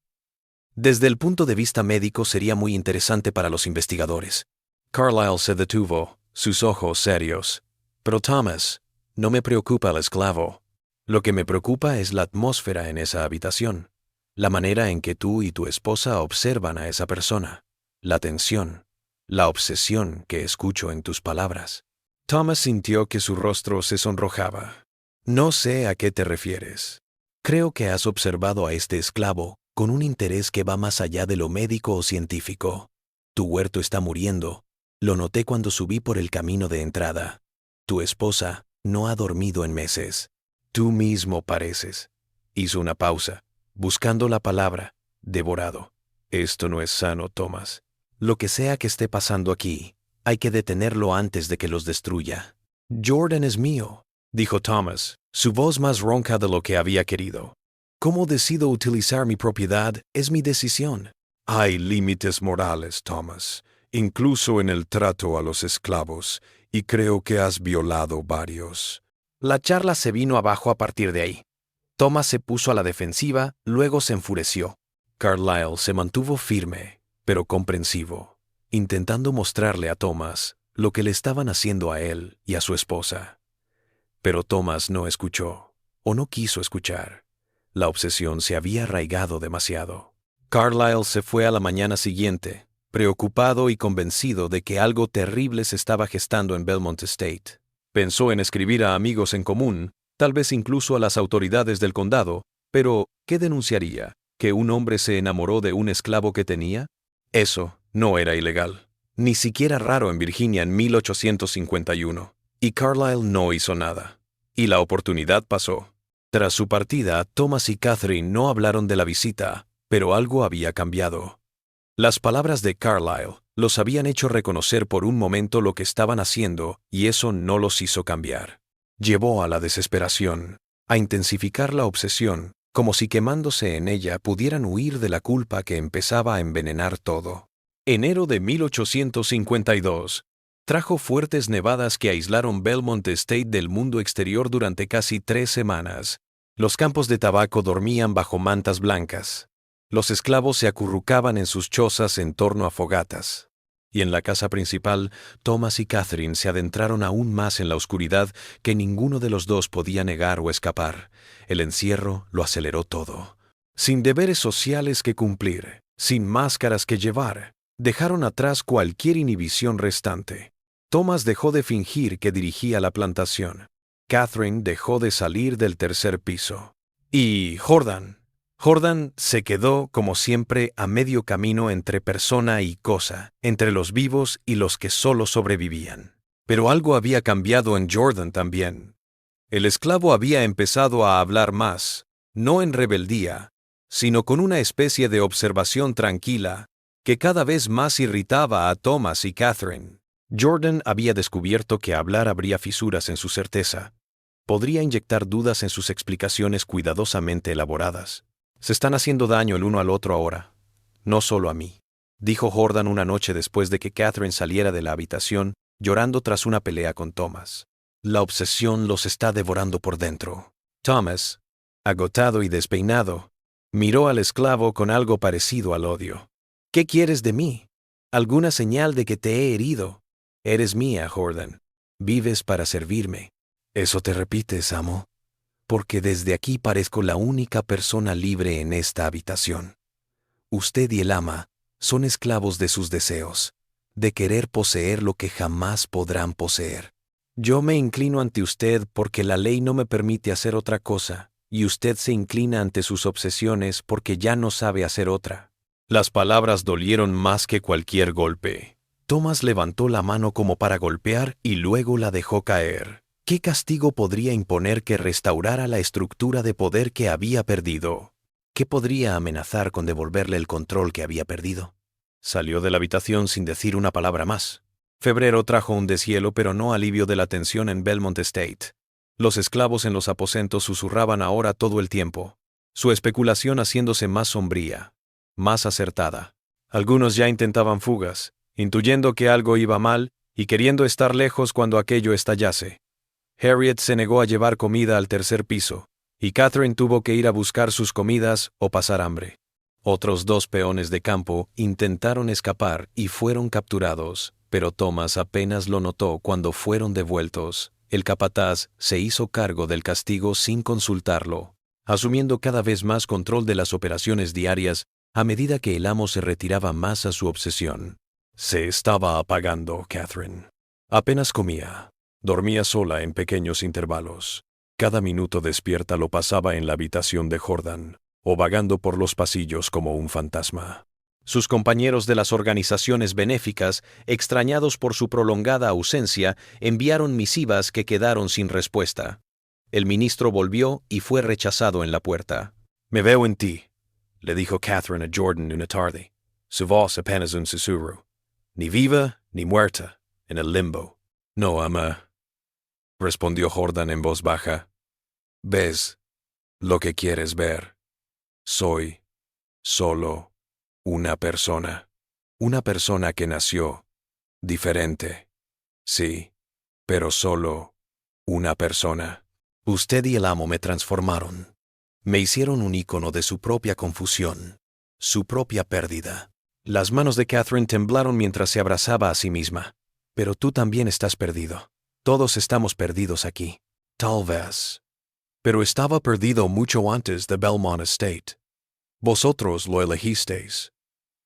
Desde el punto de vista médico sería muy interesante para los investigadores». Carlyle se detuvo, sus ojos serios. «Pero Thomas, no me preocupa el esclavo. Lo que me preocupa es la atmósfera en esa habitación, la manera en que tú y tu esposa observan a esa persona, la tensión, la obsesión que escucho en tus palabras». Thomas sintió que su rostro se sonrojaba. «No sé a qué te refieres. Creo que has observado a este esclavo con un interés que va más allá de lo médico o científico. Tu huerto está muriendo. Lo noté cuando subí por el camino de entrada. Tu esposa no ha dormido en meses. Tú mismo pareces». Hizo una pausa, buscando la palabra, devorado. «Esto no es sano, Thomas. Lo que sea que esté pasando aquí, hay que detenerlo antes de que los destruya». «Jordan es mío», dijo Thomas, su voz más ronca de lo que había querido. «Cómo decido utilizar mi propiedad es mi decisión». «Hay límites morales, Thomas, incluso en el trato a los esclavos, y creo que has violado varios. La charla se vino abajo a partir de ahí. Thomas se puso a la defensiva, luego se enfureció. Carlyle se mantuvo firme, pero comprensivo, intentando mostrarle a Thomas lo que le estaban haciendo a él y a su esposa. Pero Thomas no escuchó, o no quiso escuchar. La obsesión se había arraigado demasiado. Carlyle se fue a la mañana siguiente, preocupado y convencido de que algo terrible se estaba gestando en Belmont Estate. Pensó en escribir a amigos en común, tal vez incluso a las autoridades del condado, pero ¿qué denunciaría? ¿Que un hombre se enamoró de un esclavo que tenía? Eso no era ilegal, ni siquiera raro en Virginia en 1851. Y Carlyle no hizo nada. Y la oportunidad pasó. Tras su partida, Thomas y Catherine no hablaron de la visita, pero algo había cambiado. Las palabras de Carlyle los habían hecho reconocer por un momento lo que estaban haciendo, y eso no los hizo cambiar. Llevó a la desesperación, a intensificar la obsesión, como si quemándose en ella pudieran huir de la culpa que empezaba a envenenar todo. Enero de 1852 trajo fuertes nevadas que aislaron Belmont Estate del mundo exterior durante casi 3 semanas. Los campos de tabaco dormían bajo mantas blancas. Los esclavos se acurrucaban en sus chozas en torno a fogatas. Y en la casa principal, Thomas y Catherine se adentraron aún más en la oscuridad que ninguno de los dos podía negar o escapar. El encierro lo aceleró todo. Sin deberes sociales que cumplir, sin máscaras que llevar, dejaron atrás cualquier inhibición restante. Thomas dejó de fingir que dirigía la plantación. Catherine dejó de salir del tercer piso. Y Jordan se quedó, como siempre, a medio camino entre persona y cosa, entre los vivos y los que solo sobrevivían. Pero algo había cambiado en Jordan también. El esclavo había empezado a hablar más, no en rebeldía, sino con una especie de observación tranquila, que cada vez más irritaba a Thomas y Catherine. Jordan había descubierto que hablar abría fisuras en su certeza. Podría inyectar dudas en sus explicaciones cuidadosamente elaboradas. Se están haciendo daño el uno al otro ahora, no solo a mí, dijo Jordan una noche después de que Catherine saliera de la habitación, llorando tras una pelea con Thomas. La obsesión los está devorando por dentro. Thomas, agotado y despeinado, miró al esclavo con algo parecido al odio. ¿Qué quieres de mí? ¿Alguna señal de que te he herido? Eres mía, Jordan. Vives para servirme. ¿Eso te repites, amo? Porque desde aquí parezco la única persona libre en esta habitación. Usted y el ama son esclavos de sus deseos, de querer poseer lo que jamás podrán poseer. Yo me inclino ante usted porque la ley no me permite hacer otra cosa, y usted se inclina ante sus obsesiones porque ya no sabe hacer otra. Las palabras dolieron más que cualquier golpe. Thomas levantó la mano como para golpear y luego la dejó caer. ¿Qué castigo podría imponer que restaurara la estructura de poder que había perdido? ¿Qué podría amenazar con devolverle el control que había perdido? Salió de la habitación sin decir una palabra más. Febrero trajo un deshielo, pero no alivio de la tensión en Belmont Estate. Los esclavos en los aposentos susurraban ahora todo el tiempo, su especulación haciéndose más sombría, más acertada. Algunos ya intentaban fugas, intuyendo que algo iba mal y queriendo estar lejos cuando aquello estallase. Harriet se negó a llevar comida al tercer piso, y Catherine tuvo que ir a buscar sus comidas o pasar hambre. Otros 2 peones de campo intentaron escapar y fueron capturados, pero Thomas apenas lo notó cuando fueron devueltos. El capataz se hizo cargo del castigo sin consultarlo, asumiendo cada vez más control de las operaciones diarias a medida que el amo se retiraba más a su obsesión. Se estaba apagando, Catherine. Apenas comía. Dormía sola en pequeños intervalos. Cada minuto despierta lo pasaba en la habitación de Jordan, o vagando por los pasillos como un fantasma. Sus compañeros de las organizaciones benéficas, extrañados por su prolongada ausencia, enviaron misivas que quedaron sin respuesta. El ministro volvió y fue rechazado en la puerta. «Me veo en ti», le dijo Catherine a Jordan una tarde. «Su voz apenas un susurro. Ni viva ni muerta, en el limbo». «No, ama», respondió Jordan en voz baja. «Ves lo que quieres ver. Soy solo una persona. Una persona que nació diferente. Sí, pero solo una persona. Usted y el amo me transformaron. Me hicieron un ícono de su propia confusión, su propia pérdida. Las manos de Catherine temblaron mientras se abrazaba a sí misma. Pero tú también estás perdido. Todos estamos perdidos aquí. Tal vez. Pero estaba perdido mucho antes de Belmont Estate. Vosotros lo elegisteis.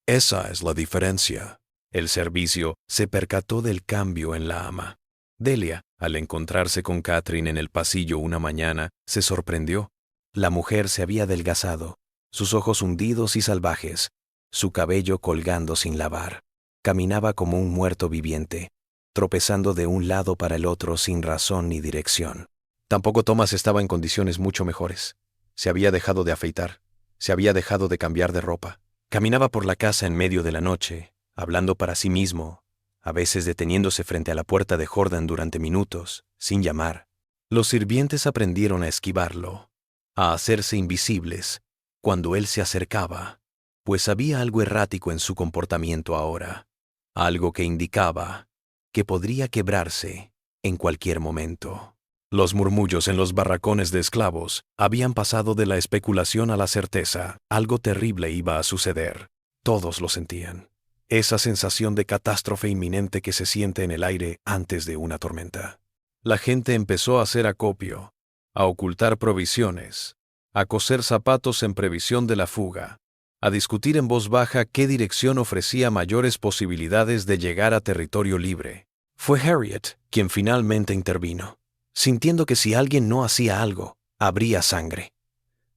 Esa es la diferencia. El servicio se percató del cambio en la ama. Delia, al encontrarse con Catherine en el pasillo una mañana, se sorprendió. La mujer se había adelgazado, sus ojos hundidos y salvajes, su cabello colgando sin lavar. Caminaba como un muerto viviente, tropezando de un lado para el otro sin razón ni dirección. Tampoco Thomas estaba en condiciones mucho mejores. Se había dejado de afeitar, se había dejado de cambiar de ropa. Caminaba por la casa en medio de la noche, hablando para sí mismo, a veces deteniéndose frente a la puerta de Jordan durante minutos, sin llamar. Los sirvientes aprendieron a esquivarlo, a hacerse invisibles, cuando él se acercaba, pues había algo errático en su comportamiento ahora, algo que indicaba que podría quebrarse en cualquier momento. Los murmullos en los barracones de esclavos habían pasado de la especulación a la certeza. Algo terrible iba a suceder. Todos lo sentían. Esa sensación de catástrofe inminente que se siente en el aire antes de una tormenta. La gente empezó a hacer acopio, a ocultar provisiones, a coser zapatos en previsión de la fuga, a discutir en voz baja qué dirección ofrecía mayores posibilidades de llegar a territorio libre. Fue Harriet quien finalmente intervino, sintiendo que si alguien no hacía algo, habría sangre.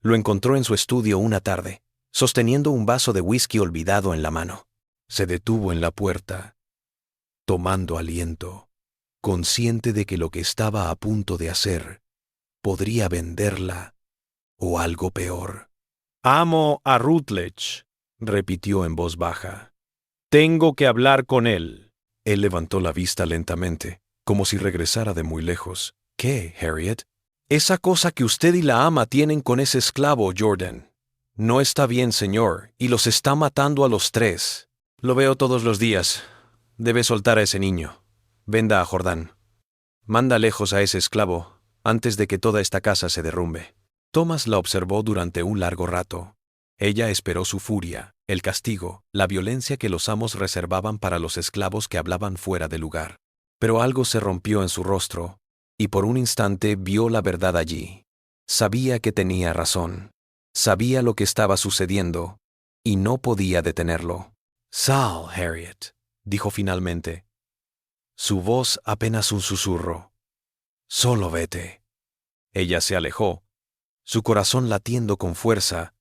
Lo encontró en su estudio una tarde, sosteniendo un vaso de whisky olvidado en la mano. Se detuvo en la puerta, tomando aliento, consciente de que lo que estaba a punto de hacer podría venderla o algo peor. «Amo a Rutledge», repitió en voz baja. «Tengo que hablar con él». Él levantó la vista lentamente, como si regresara de muy lejos. «¿Qué, Harriet?» «Esa cosa que usted y la ama tienen con ese esclavo, Jordan. No está bien, señor, y los está matando a los tres. Lo veo todos los días. Debe soltar a ese niño. Venda a Jordán. Manda lejos a ese esclavo, antes de que toda esta casa se derrumbe». Thomas la observó durante un largo rato. Ella esperó su furia, el castigo, la violencia que los amos reservaban para los esclavos que hablaban fuera de lugar. Pero algo se rompió en su rostro, y por un instante vio la verdad allí. Sabía que tenía razón. Sabía lo que estaba sucediendo, y no podía detenerlo. «Sal, Harriet», dijo finalmente. Su voz apenas un susurro. «Solo vete». Ella se alejó, su corazón latiendo con fuerza,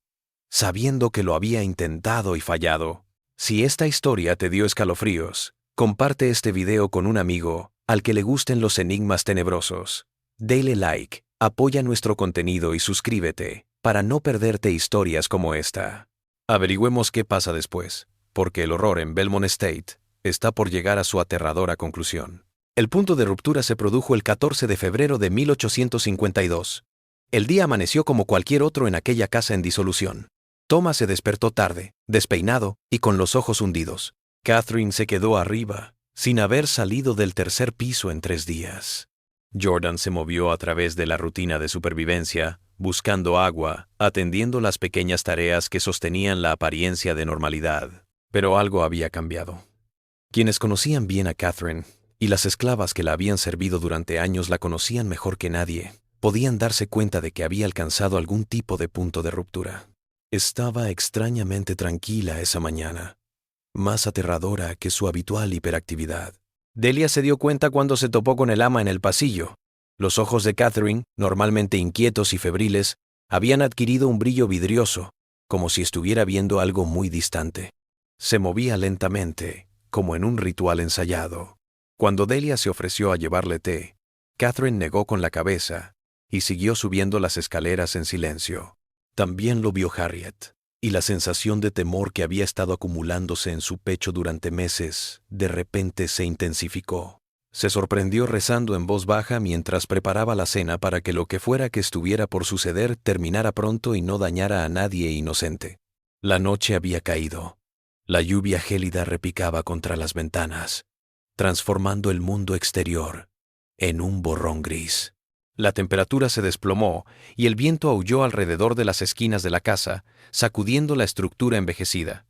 sabiendo que lo había intentado y fallado. Si esta historia te dio escalofríos, comparte este video con un amigo al que le gusten los enigmas tenebrosos. Dale like, apoya nuestro contenido y suscríbete para no perderte historias como esta. Averigüemos qué pasa después, porque el horror en Belmont Estate está por llegar a su aterradora conclusión. El punto de ruptura se produjo el 14 de febrero de 1852. El día amaneció como cualquier otro en aquella casa en disolución. Thomas se despertó tarde, despeinado y con los ojos hundidos. Catherine se quedó arriba, sin haber salido del tercer piso en 3 días. Jordan se movió a través de la rutina de supervivencia, buscando agua, atendiendo las pequeñas tareas que sostenían la apariencia de normalidad. Pero algo había cambiado. Quienes conocían bien a Catherine, y las esclavas que la habían servido durante años la conocían mejor que nadie, podían darse cuenta de que había alcanzado algún tipo de punto de ruptura. Estaba extrañamente tranquila esa mañana, más aterradora que su habitual hiperactividad. Delia se dio cuenta cuando se topó con el ama en el pasillo. Los ojos de Catherine, normalmente inquietos y febriles, habían adquirido un brillo vidrioso, como si estuviera viendo algo muy distante. Se movía lentamente, como en un ritual ensayado. Cuando Delia se ofreció a llevarle té, Catherine negó con la cabeza y siguió subiendo las escaleras en silencio. También lo vio Harriet, y la sensación de temor que había estado acumulándose en su pecho durante meses, de repente se intensificó. Se sorprendió rezando en voz baja mientras preparaba la cena para que lo que fuera que estuviera por suceder terminara pronto y no dañara a nadie inocente. La noche había caído. La lluvia gélida repicaba contra las ventanas, transformando el mundo exterior en un borrón gris. La temperatura se desplomó y el viento aulló alrededor de las esquinas de la casa, sacudiendo la estructura envejecida.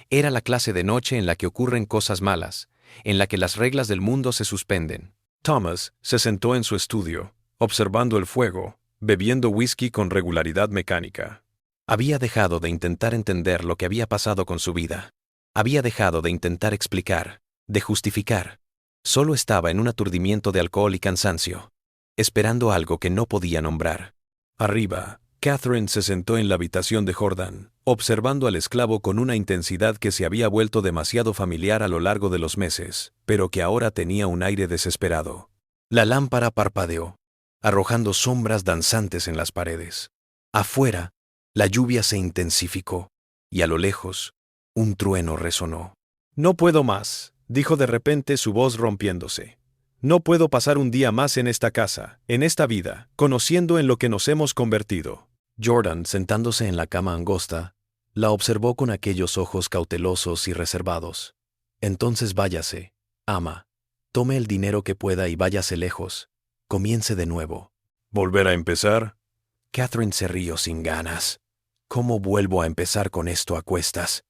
Era la clase de noche en la que ocurren cosas malas, en la que las reglas del mundo se suspenden. Thomas se sentó en su estudio, observando el fuego, bebiendo whisky con regularidad mecánica. Había dejado de intentar entender lo que había pasado con su vida. Había dejado de intentar explicar, de justificar. Solo estaba en un aturdimiento de alcohol y cansancio, esperando algo que no podía nombrar. Arriba, Catherine se sentó en la habitación de Jordan, observando al esclavo con una intensidad que se había vuelto demasiado familiar a lo largo de los meses, pero que ahora tenía un aire desesperado. La lámpara parpadeó, arrojando sombras danzantes en las paredes. Afuera, la lluvia se intensificó, y a lo lejos, un trueno resonó. «No puedo más», dijo de repente su voz rompiéndose. «No puedo pasar un día más en esta casa, en esta vida, conociendo en lo que nos hemos convertido». Jordan, sentándose en la cama angosta, la observó con aquellos ojos cautelosos y reservados. «Entonces váyase, ama. Tome el dinero que pueda y váyase lejos. Comience de nuevo». «¿Volver a empezar?» Catherine se rió sin ganas. «¿Cómo vuelvo a empezar con esto a cuestas?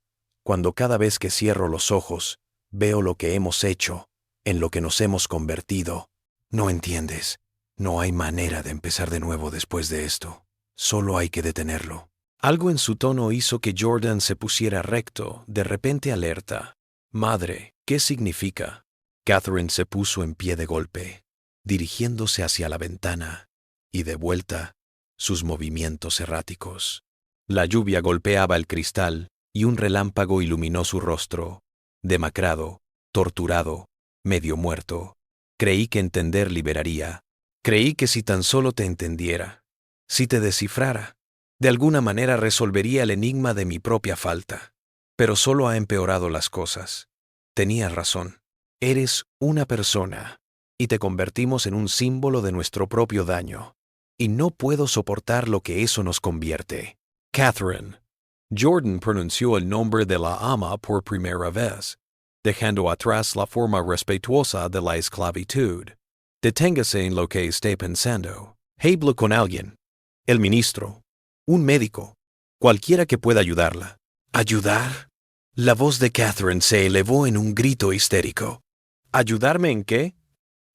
Cuando cada vez que cierro los ojos, veo lo que hemos hecho, en lo que nos hemos convertido. No entiendes. No hay manera de empezar de nuevo después de esto. Solo hay que detenerlo». Algo en su tono hizo que Jordan se pusiera recto, de repente alerta. «Madre, ¿qué significa?» Catherine se puso en pie de golpe, dirigiéndose hacia la ventana, y de vuelta, sus movimientos erráticos. La lluvia golpeaba el cristal, y un relámpago iluminó su rostro, demacrado, torturado, medio muerto. «Creí que entender liberaría. Creí que si tan solo te entendiera, si te descifrara, de alguna manera resolvería el enigma de mi propia falta. Pero solo ha empeorado las cosas. Tenías razón. Eres una persona, y te convertimos en un símbolo de nuestro propio daño. Y no puedo soportar lo que eso nos convierte». «Catherine». Jordan pronunció el nombre de la ama por primera vez, dejando atrás la forma respetuosa de la esclavitud. «Deténgase en lo que esté pensando. Hable con alguien. El ministro. Un médico. Cualquiera que pueda ayudarla». «¿Ayudar?» La voz de Catherine se elevó en un grito histérico. «¿Ayudarme en qué?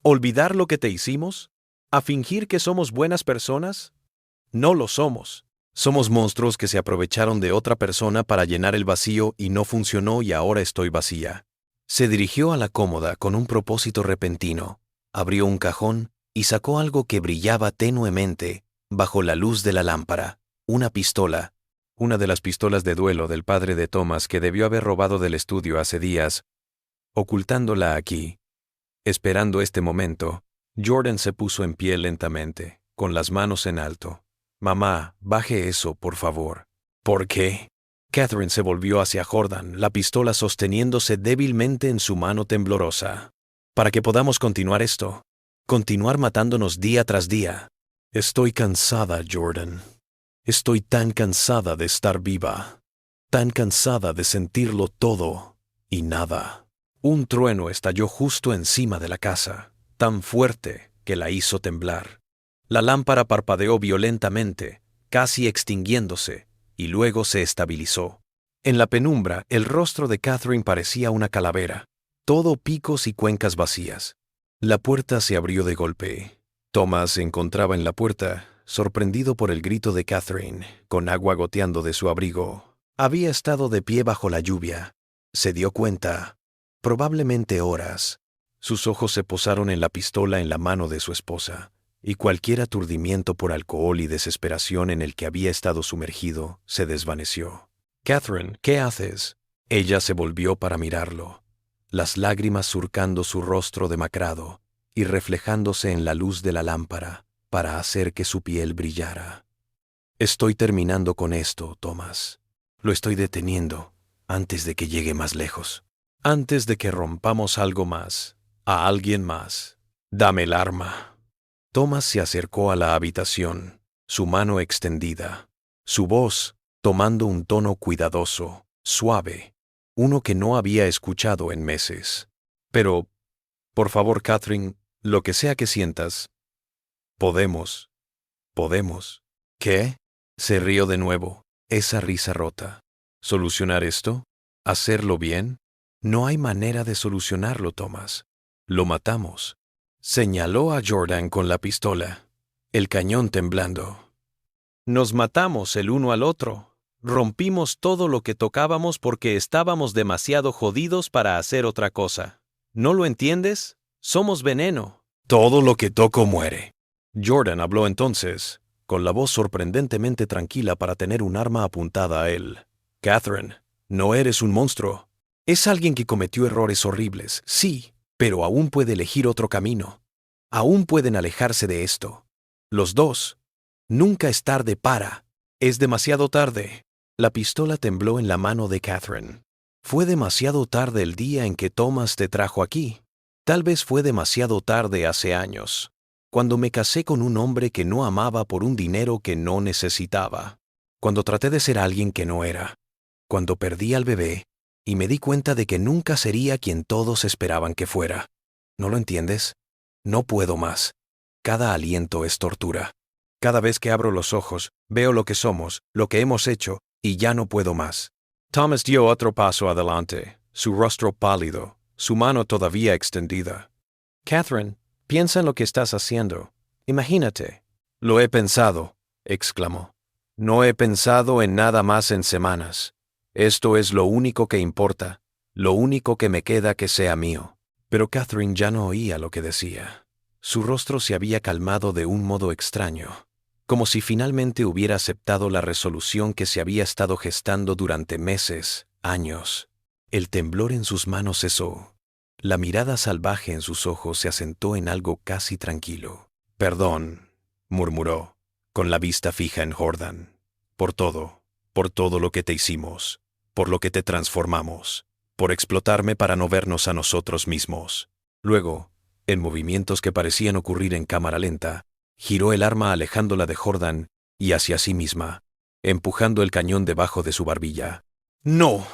¿Olvidar lo que te hicimos? ¿A fingir que somos buenas personas? No lo somos. Somos monstruos que se aprovecharon de otra persona para llenar el vacío y no funcionó y ahora estoy vacía». Se dirigió a la cómoda con un propósito repentino, abrió un cajón y sacó algo que brillaba tenuemente bajo la luz de la lámpara, una pistola, una de las pistolas de duelo del padre de Thomas que debió haber robado del estudio hace días. Ocultándola aquí, esperando este momento, Jordan se puso en pie lentamente, con las manos en alto. «Mamá, baje eso, por favor». «¿Por qué?» Catherine se volvió hacia Jordan, la pistola sosteniéndose débilmente en su mano temblorosa. «Para que podamos continuar esto. Continuar matándonos día tras día». «Estoy cansada, Jordan. Estoy tan cansada de estar viva. Tan cansada de sentirlo todo y nada». Un trueno estalló justo encima de la casa, tan fuerte que la hizo temblar. La lámpara parpadeó violentamente, casi extinguiéndose, y luego se estabilizó. En la penumbra, el rostro de Catherine parecía una calavera, todo picos y cuencas vacías. La puerta se abrió de golpe. Thomas se encontraba en la puerta, sorprendido por el grito de Catherine, con agua goteando de su abrigo. Había estado de pie bajo la lluvia. Se dio cuenta, probablemente horas. Sus ojos se posaron en la pistola en la mano de su esposa, y cualquier aturdimiento por alcohol y desesperación en el que había estado sumergido se desvaneció. «Catherine, ¿qué haces?» Ella se volvió para mirarlo, las lágrimas surcando su rostro demacrado y reflejándose en la luz de la lámpara para hacer que su piel brillara. «Estoy terminando con esto, Thomas. Lo estoy deteniendo antes de que llegue más lejos. Antes de que rompamos algo más, a alguien más. Dame el arma». Thomas se acercó a la habitación, su mano extendida, su voz tomando un tono cuidadoso, suave. uno que no había escuchado en meses. Pero, por favor, Catherine, lo que sea que sientas, podemos. ¿Qué? Se rió de nuevo, esa risa rota. ¿Solucionar esto? ¿Hacerlo bien? No hay manera de solucionarlo, Thomas. Lo matamos. Señaló a Jordan con la pistola, el cañón temblando. Nos matamos el uno al otro. Rompimos todo lo que tocábamos porque estábamos demasiado jodidos para hacer otra cosa. ¿No lo entiendes? Somos veneno. Todo lo que toco muere. Jordan habló entonces, con la voz sorprendentemente tranquila para tener un arma apuntada a él. Catherine, no eres un monstruo. Es alguien que cometió errores horribles, sí, pero aún puede elegir otro camino. Aún pueden alejarse de esto. Los dos. Nunca es tarde para. Es demasiado tarde. La pistola tembló en la mano de Catherine. Fue demasiado tarde el día en que Thomas te trajo aquí. Tal vez fue demasiado tarde hace años, cuando me casé con un hombre que no amaba por un dinero que no necesitaba. Cuando traté de ser alguien que no era. Cuando perdí al bebé y me di cuenta de que nunca sería quien todos esperaban que fuera. ¿No lo entiendes? No puedo más. Cada aliento es tortura. Cada vez que abro los ojos, veo lo que somos, lo que hemos hecho, y ya no puedo más. Thomas dio otro paso adelante, su rostro pálido, su mano todavía extendida. Catherine, piensa en lo que estás haciendo. Imagínate. Lo he pensado, exclamó. No he pensado en nada más en semanas. Esto es lo único que importa, lo único que me queda que sea mío. Pero Catherine ya no oía lo que decía. Su rostro se había calmado de un modo extraño, como si finalmente hubiera aceptado la resolución que se había estado gestando durante meses, años. El temblor en sus manos cesó. La mirada salvaje en sus ojos se asentó en algo casi tranquilo. Perdón, murmuró, con la vista fija en Jordan. Por todo lo que te hicimos, por lo que te transformamos, por explotarme para no vernos a nosotros mismos. Luego, en movimientos que parecían ocurrir en cámara lenta, giró el arma alejándola de Jordan y hacia sí misma, empujando el cañón debajo de su barbilla. ¡No!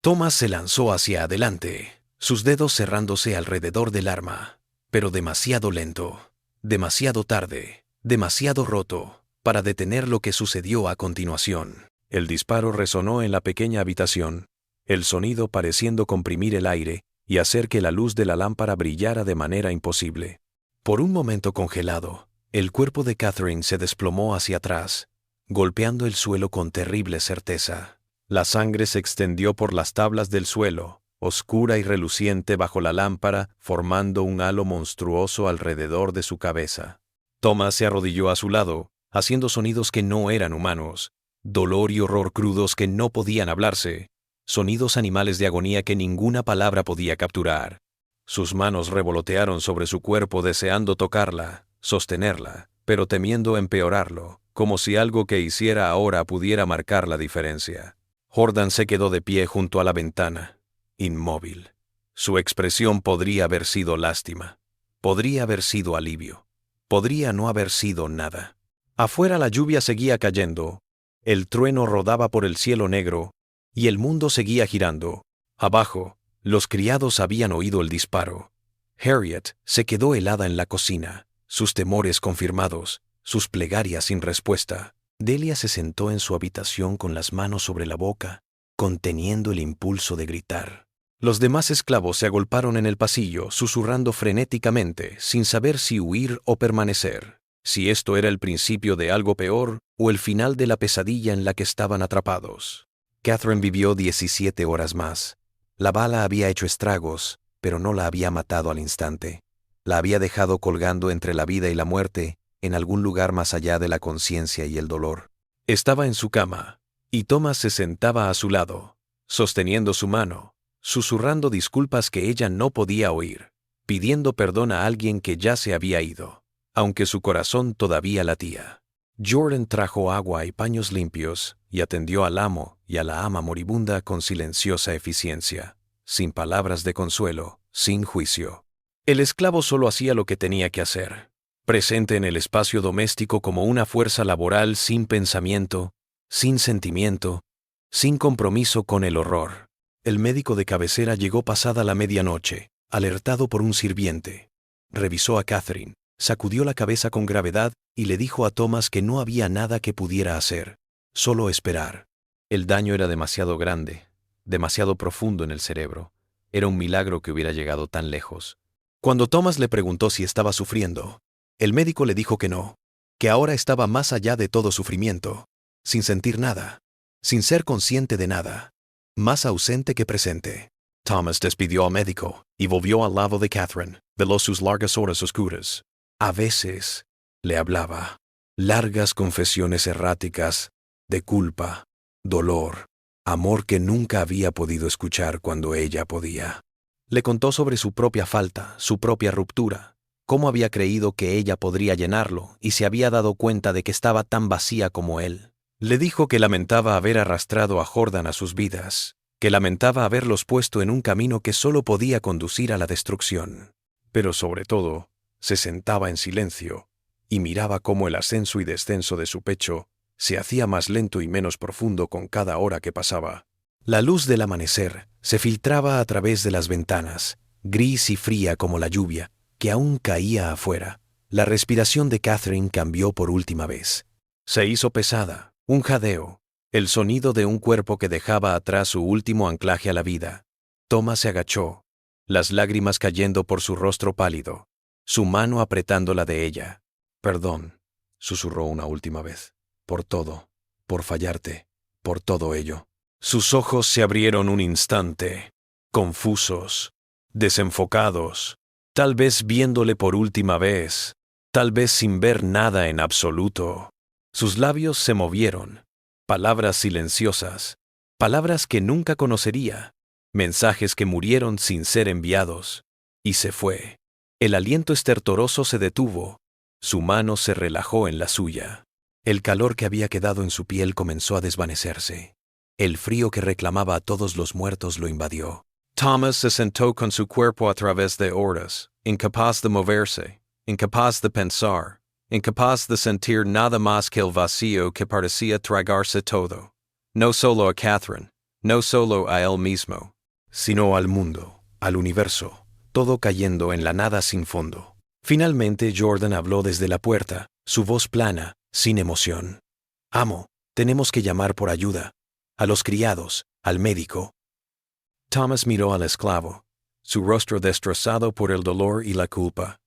Thomas se lanzó hacia adelante, sus dedos cerrándose alrededor del arma, pero demasiado lento, demasiado tarde, demasiado roto, para detener lo que sucedió a continuación. El disparo resonó en la pequeña habitación, el sonido pareciendo comprimir el aire y hacer que la luz de la lámpara brillara de manera imposible. Por un momento congelado, el cuerpo de Catherine se desplomó hacia atrás, golpeando el suelo con terrible certeza. La sangre se extendió por las tablas del suelo, oscura y reluciente bajo la lámpara, formando un halo monstruoso alrededor de su cabeza. Thomas se arrodilló a su lado, haciendo sonidos que no eran humanos, dolor y horror crudos que no podían hablarse, sonidos animales de agonía que ninguna palabra podía capturar. Sus manos revolotearon sobre su cuerpo deseando tocarla, sostenerla, pero temiendo empeorarlo, como si algo que hiciera ahora pudiera marcar la diferencia. Jordan se quedó de pie junto a la ventana, inmóvil. Su expresión podría haber sido lástima, podría haber sido alivio, podría no haber sido nada. Afuera la lluvia seguía cayendo, el trueno rodaba por el cielo negro, y el mundo seguía girando. Abajo, los criados habían oído el disparo. Harriet se quedó helada en la cocina, sus temores confirmados, sus plegarias sin respuesta. Delia se sentó en su habitación con las manos sobre la boca, conteniendo el impulso de gritar. Los demás esclavos se agolparon en el pasillo, susurrando frenéticamente, sin saber si huir o permanecer, si esto era el principio de algo peor o el final de la pesadilla en la que estaban atrapados. Catherine vivió 17 horas más. La bala había hecho estragos, pero no la había matado al instante. La había dejado colgando entre la vida y la muerte, en algún lugar más allá de la conciencia y el dolor. Estaba en su cama, y Thomas se sentaba a su lado, sosteniendo su mano, susurrando disculpas que ella no podía oír, pidiendo perdón a alguien que ya se había ido, aunque su corazón todavía latía. Jordan trajo agua y paños limpios y atendió al amo y a la ama moribunda con silenciosa eficiencia, sin palabras de consuelo, sin juicio. El esclavo solo hacía lo que tenía que hacer, presente en el espacio doméstico como una fuerza laboral sin pensamiento, sin sentimiento, sin compromiso con el horror. El médico de cabecera llegó pasada la medianoche, alertado por un sirviente. Revisó a Catherine, sacudió la cabeza con gravedad y le dijo a Thomas que no había nada que pudiera hacer, solo esperar. El daño era demasiado grande, demasiado profundo en el cerebro. Era un milagro que hubiera llegado tan lejos. Cuando Thomas le preguntó si estaba sufriendo, el médico le dijo que no, que ahora estaba más allá de todo sufrimiento, sin sentir nada, sin ser consciente de nada, más ausente que presente. Thomas despidió al médico y volvió al lado de Catherine, veló sus largas horas oscuras. A veces le hablaba, largas confesiones erráticas, de culpa, dolor, amor que nunca había podido escuchar cuando ella podía. Le contó sobre su propia falta, su propia ruptura, cómo había creído que ella podría llenarlo y se había dado cuenta de que estaba tan vacía como él. Le dijo que lamentaba haber arrastrado a Jordan a sus vidas, que lamentaba haberlos puesto en un camino que solo podía conducir a la destrucción. Pero sobre todo, se sentaba en silencio y miraba cómo el ascenso y descenso de su pecho se hacía más lento y menos profundo con cada hora que pasaba. La luz del amanecer se filtraba a través de las ventanas, gris y fría como la lluvia, que aún caía afuera. La respiración de Catherine cambió por última vez. Se hizo pesada, un jadeo, el sonido de un cuerpo que dejaba atrás su último anclaje a la vida. Thomas se agachó, las lágrimas cayendo por su rostro pálido, su mano apretando la de ella. «Perdón», susurró una última vez, «por todo, por fallarte, por todo ello». Sus ojos se abrieron un instante, confusos, desenfocados, tal vez viéndole por última vez, tal vez sin ver nada en absoluto. Sus labios se movieron, palabras silenciosas, palabras que nunca conocería, mensajes que murieron sin ser enviados, y se fue. El aliento estertoroso se detuvo, su mano se relajó en la suya. El calor que había quedado en su piel comenzó a desvanecerse. El frío que reclamaba a todos los muertos lo invadió. Thomas se sentó con su cuerpo a través de horas, incapaz de moverse, incapaz de pensar, incapaz de sentir nada más que el vacío que parecía tragarse todo. No solo a Catherine, no solo a él mismo, sino al mundo, al universo, todo cayendo en la nada sin fondo. Finalmente Jordan habló desde la puerta, su voz plana, sin emoción. «Amo, tenemos que llamar por ayuda. A los criados, al médico». Thomas miró al esclavo, su rostro destrozado por el dolor y la culpa,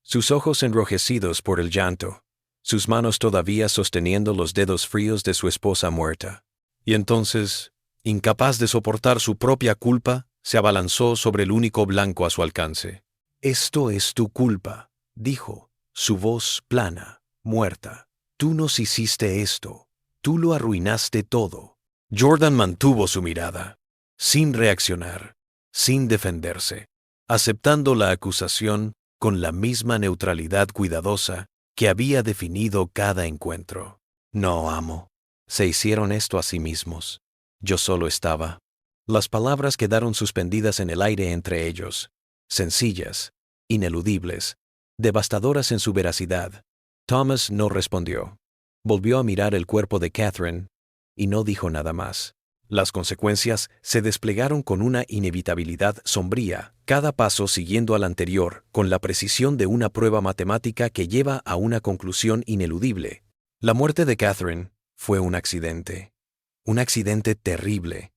sus ojos enrojecidos por el llanto, sus manos todavía sosteniendo los dedos fríos de su esposa muerta. Y entonces, incapaz de soportar su propia culpa, se abalanzó sobre el único blanco a su alcance. «Esto es tu culpa», dijo, su voz plana, muerta. «Tú nos hiciste esto, tú lo arruinaste todo». Jordan mantuvo su mirada, sin reaccionar, sin defenderse, aceptando la acusación con la misma neutralidad cuidadosa que había definido cada encuentro. «No, amo. Se hicieron esto a sí mismos. Yo solo estaba». Las palabras quedaron suspendidas en el aire entre ellos, sencillas, ineludibles, devastadoras en su veracidad. Thomas no respondió. Volvió a mirar el cuerpo de Catherine y no dijo nada más. Las consecuencias se desplegaron con una inevitabilidad sombría, cada paso siguiendo al anterior, con la precisión de una prueba matemática que lleva a una conclusión ineludible. La muerte de Catherine fue un accidente terrible.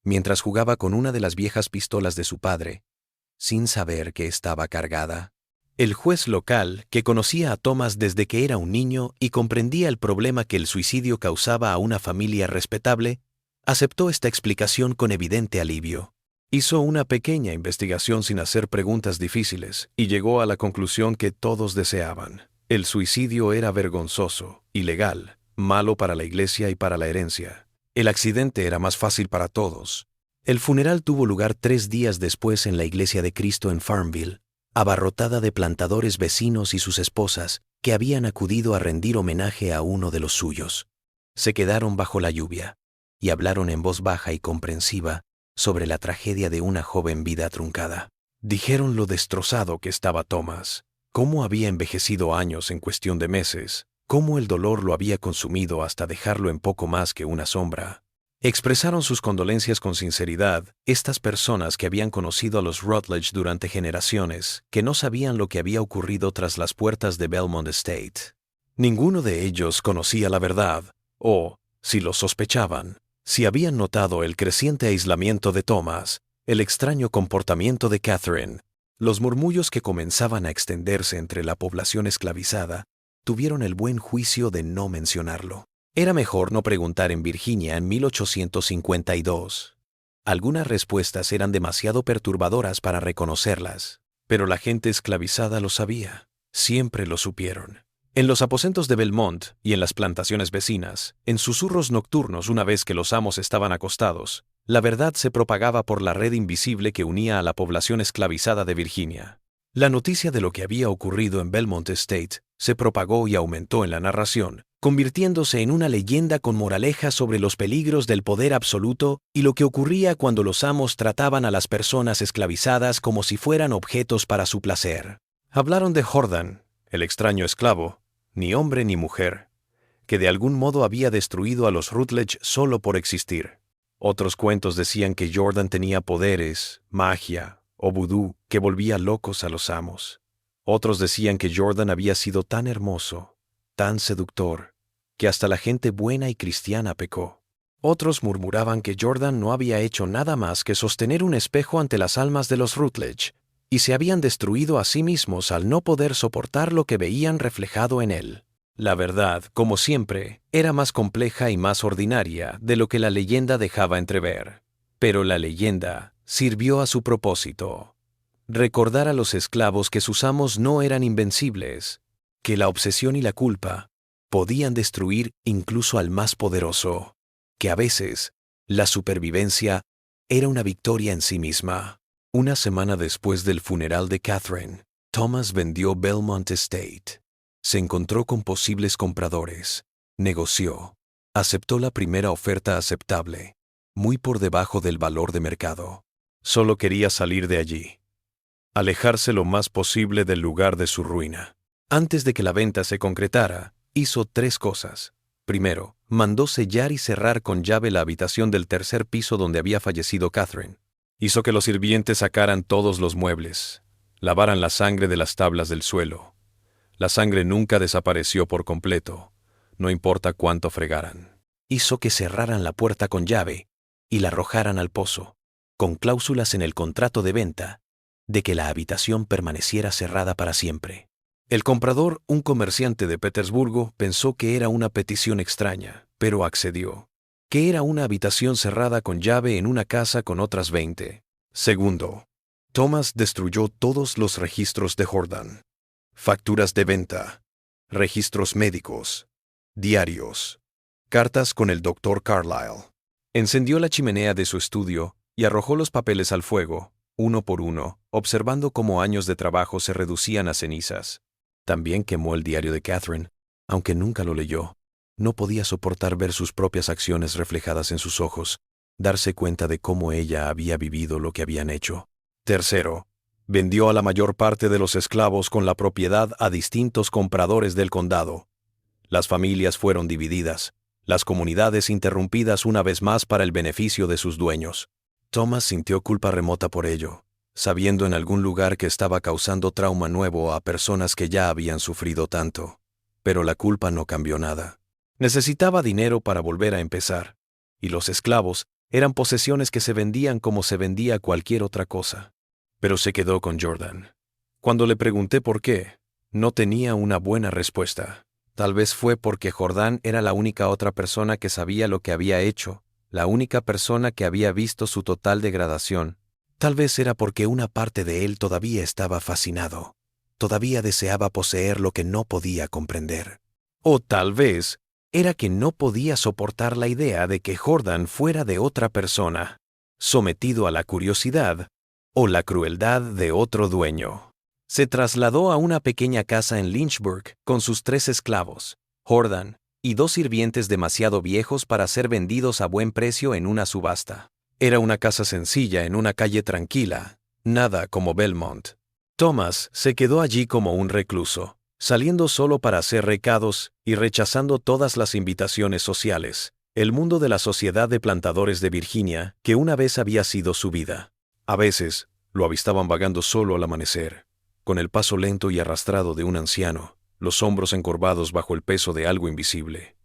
Mientras jugaba con una de las viejas pistolas de su padre, sin saber que estaba cargada. El juez local, que conocía a Thomas desde que era un niño y comprendía el problema que el suicidio causaba a una familia respetable, aceptó esta explicación con evidente alivio. Hizo una pequeña investigación sin hacer preguntas difíciles y llegó a la conclusión que todos deseaban. El suicidio era vergonzoso, ilegal, malo para la iglesia y para la herencia. El accidente era más fácil para todos. El funeral tuvo lugar 3 días después en la iglesia de Cristo en Farmville, abarrotada de plantadores vecinos y sus esposas que habían acudido a rendir homenaje a uno de los suyos. Se quedaron bajo la lluvia y hablaron en voz baja y comprensiva sobre la tragedia de una joven vida truncada. Dijeron lo destrozado que estaba Thomas, cómo había envejecido años en cuestión de meses, cómo el dolor lo había consumido hasta dejarlo en poco más que una sombra. Expresaron sus condolencias con sinceridad, estas personas que habían conocido a los Rutledge durante generaciones, que no sabían lo que había ocurrido tras las puertas de Belmont Estate. Ninguno de ellos conocía la verdad, o, si lo sospechaban, si habían notado el creciente aislamiento de Thomas, el extraño comportamiento de Catherine, los murmullos que comenzaban a extenderse entre la población esclavizada, tuvieron el buen juicio de no mencionarlo. Era mejor no preguntar en Virginia en 1852. Algunas respuestas eran demasiado perturbadoras para reconocerlas, pero la gente esclavizada lo sabía. Siempre lo supieron. En los aposentos de Belmont y en las plantaciones vecinas, en susurros nocturnos una vez que los amos estaban acostados, la verdad se propagaba por la red invisible que unía a la población esclavizada de Virginia. La noticia de lo que había ocurrido en Belmont Estate se propagó y aumentó en la narración, convirtiéndose en una leyenda con moraleja sobre los peligros del poder absoluto y lo que ocurría cuando los amos trataban a las personas esclavizadas como si fueran objetos para su placer. Hablaron de Jordan, el extraño esclavo, ni hombre ni mujer, que de algún modo había destruido a los Rutledge solo por existir. Otros cuentos decían que Jordan tenía poderes, magia o vudú que volvía locos a los amos. Otros decían que Jordan había sido tan hermoso, tan seductor, que hasta la gente buena y cristiana pecó. Otros murmuraban que Jordan no había hecho nada más que sostener un espejo ante las almas de los Rutledge, y se habían destruido a sí mismos al no poder soportar lo que veían reflejado en él. La verdad, como siempre, era más compleja y más ordinaria de lo que la leyenda dejaba entrever. Pero la leyenda sirvió a su propósito: recordar a los esclavos que sus amos no eran invencibles, que la obsesión y la culpa podían destruir incluso al más poderoso, que a veces la supervivencia era una victoria en sí misma. Una semana después del funeral de Catherine, Thomas vendió Belmont Estate. Se encontró con posibles compradores, negoció, aceptó la primera oferta aceptable, muy por debajo del valor de mercado. Solo quería salir de allí, alejarse lo más posible del lugar de su ruina. Antes de que la venta se concretara, hizo 3 cosas. Primero, mandó sellar y cerrar con llave la habitación del tercer piso donde había fallecido Catherine. Hizo que los sirvientes sacaran todos los muebles, lavaran la sangre de las tablas del suelo. La sangre nunca desapareció por completo, no importa cuánto fregaran. Hizo que cerraran la puerta con llave y la arrojaran al pozo, con cláusulas en el contrato de venta de que la habitación permaneciera cerrada para siempre. El comprador, un comerciante de Petersburgo, pensó que era una petición extraña, pero accedió. Que era una habitación cerrada con llave en una casa con otras 20. Segundo, Thomas destruyó todos los registros de Jordan. Facturas de venta, registros médicos, diarios, cartas con el Dr. Carlyle. Encendió la chimenea de su estudio y arrojó los papeles al fuego, uno por uno, observando cómo años de trabajo se reducían a cenizas. También quemó el diario de Catherine, aunque nunca lo leyó. No podía soportar ver sus propias acciones reflejadas en sus ojos, darse cuenta de cómo ella había vivido lo que habían hecho. Tercero, vendió a la mayor parte de los esclavos con la propiedad a distintos compradores del condado. Las familias fueron divididas, las comunidades interrumpidas una vez más para el beneficio de sus dueños. Thomas sintió culpa remota por ello, sabiendo en algún lugar que estaba causando trauma nuevo a personas que ya habían sufrido tanto. Pero la culpa no cambió nada. Necesitaba dinero para volver a empezar, y los esclavos eran posesiones que se vendían como se vendía cualquier otra cosa. Pero se quedó con Jordan. Cuando le pregunté por qué, no tenía una buena respuesta. Tal vez fue porque Jordan era la única otra persona que sabía lo que había hecho, la única persona que había visto su total degradación. Tal vez era porque una parte de él todavía estaba fascinado, todavía deseaba poseer lo que no podía comprender. O tal vez era que no podía soportar la idea de que Jordan fuera de otra persona, sometido a la curiosidad o la crueldad de otro dueño. Se trasladó a una pequeña casa en Lynchburg con sus 3 esclavos, Jordan, y 2 sirvientes demasiado viejos para ser vendidos a buen precio en una subasta. Era una casa sencilla en una calle tranquila, nada como Belmont. Thomas se quedó allí como un recluso, saliendo solo para hacer recados y rechazando todas las invitaciones sociales, El mundo de la Sociedad de Plantadores de Virginia, que una vez había sido su vida. A veces, lo avistaban vagando solo al amanecer, con el paso lento y arrastrado de un anciano, los hombros encorvados bajo el peso de algo invisible.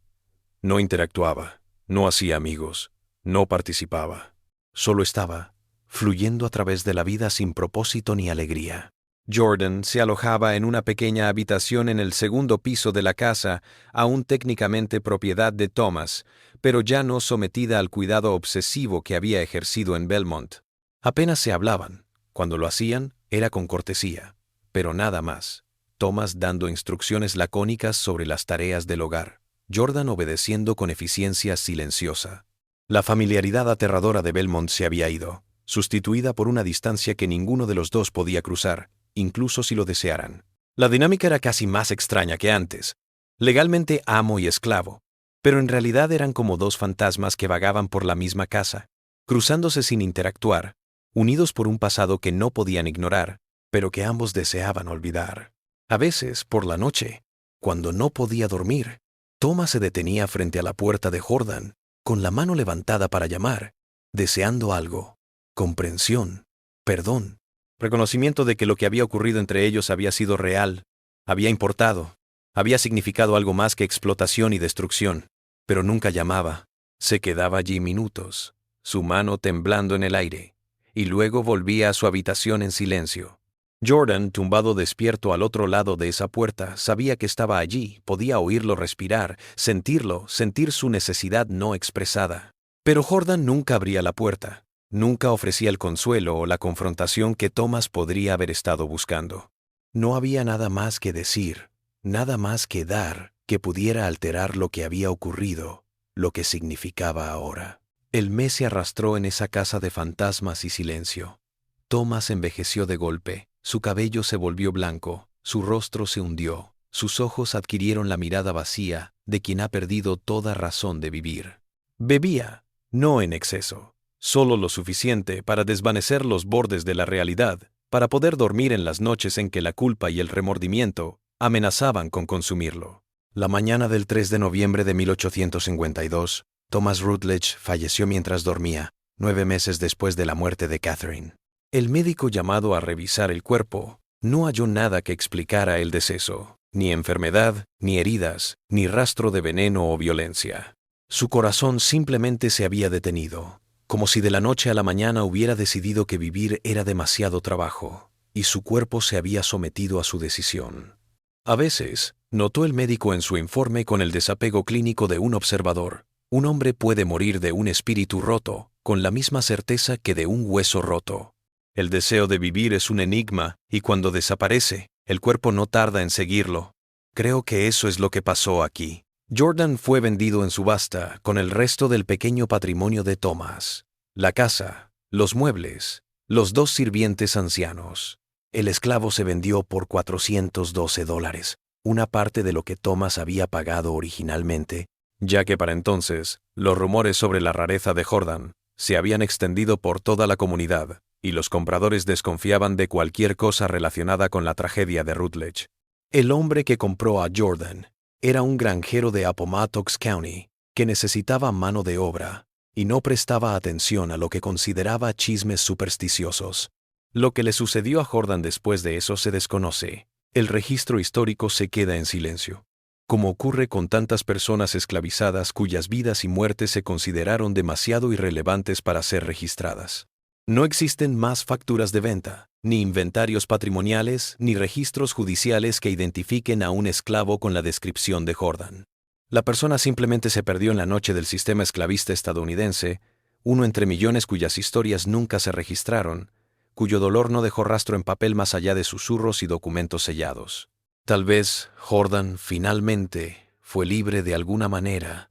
No interactuaba, no hacía amigos, no participaba. Solo estaba, fluyendo a través de la vida sin propósito ni alegría. Jordan se alojaba en una pequeña habitación en el segundo piso de la casa, aún técnicamente propiedad de Thomas, pero ya no sometida al cuidado obsesivo que había ejercido en Belmont. Apenas se hablaban. Cuando lo hacían, era con cortesía, pero nada más. Thomas dando instrucciones lacónicas sobre las tareas del hogar. Jordan obedeciendo con eficiencia silenciosa. La familiaridad aterradora de Belmont se había ido, sustituida por una distancia que ninguno de los dos podía cruzar, incluso si lo desearan. La dinámica era casi más extraña que antes. Legalmente amo y esclavo, pero en realidad eran como dos fantasmas que vagaban por la misma casa, cruzándose sin interactuar, unidos por un pasado que no podían ignorar, pero que ambos deseaban olvidar. A veces, por la noche, cuando no podía dormir, Thomas se detenía frente a la puerta de Jordan, con la mano levantada para llamar, deseando algo: comprensión, perdón, reconocimiento de que lo que había ocurrido entre ellos había sido real, había importado, había significado algo más que explotación y destrucción. Pero nunca llamaba. Se quedaba allí minutos, su mano temblando en el aire, y luego volvía a su habitación en silencio. Jordan, tumbado despierto al otro lado de esa puerta, sabía que estaba allí, podía oírlo respirar, sentirlo, sentir su necesidad no expresada. Pero Jordan nunca abría la puerta, nunca ofrecía el consuelo o la confrontación que Thomas podría haber estado buscando. No había nada más que decir, nada más que dar, que pudiera alterar lo que había ocurrido, lo que significaba ahora. El mes se arrastró en esa casa de fantasmas y silencio. Thomas envejeció de golpe, su cabello se volvió blanco, su rostro se hundió, sus ojos adquirieron la mirada vacía de quien ha perdido toda razón de vivir. Bebía, no en exceso, solo lo suficiente para desvanecer los bordes de la realidad, para poder dormir en las noches en que la culpa y el remordimiento amenazaban con consumirlo. La mañana del 3 de noviembre de 1852, Thomas Rutledge falleció mientras dormía, 9 meses después de la muerte de Catherine. El médico llamado a revisar el cuerpo no halló nada que explicara el deceso, ni enfermedad, ni heridas, ni rastro de veneno o violencia. Su corazón simplemente se había detenido, como si de la noche a la mañana hubiera decidido que vivir era demasiado trabajo, y su cuerpo se había sometido a su decisión. A veces, notó el médico en su informe con el desapego clínico de un observador, un hombre puede morir de un espíritu roto, con la misma certeza que de un hueso roto. El deseo de vivir es un enigma, y cuando desaparece, el cuerpo no tarda en seguirlo. Creo que eso es lo que pasó aquí. Jordan fue vendido en subasta con el resto del pequeño patrimonio de Thomas. La casa, los muebles, los 2 sirvientes ancianos. El esclavo se vendió por $412, una parte de lo que Thomas había pagado originalmente, ya que para entonces, los rumores sobre la rareza de Jordan se habían extendido por toda la comunidad, y los compradores desconfiaban de cualquier cosa relacionada con la tragedia de Rutledge. El hombre que compró a Jordan era un granjero de Appomattox County que necesitaba mano de obra y no prestaba atención a lo que consideraba chismes supersticiosos. Lo que le sucedió a Jordan después de eso se desconoce. El registro histórico se queda en silencio, como ocurre con tantas personas esclavizadas cuyas vidas y muertes se consideraron demasiado irrelevantes para ser registradas. No existen más facturas de venta, ni inventarios patrimoniales, ni registros judiciales que identifiquen a un esclavo con la descripción de Jordan. La persona simplemente se perdió en la noche del sistema esclavista estadounidense, uno entre millones cuyas historias nunca se registraron, cuyo dolor no dejó rastro en papel más allá de susurros y documentos sellados. Tal vez Jordan finalmente fue libre de alguna manera,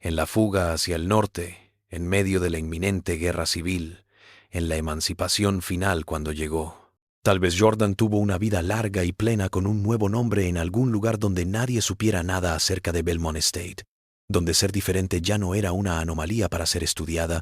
en la fuga hacia el norte, en medio de la inminente guerra civil, en la emancipación final cuando llegó. Tal vez Jordan tuvo una vida larga y plena con un nuevo nombre en algún lugar donde nadie supiera nada acerca de Belmont Estate, donde ser diferente ya no era una anomalía para ser estudiada,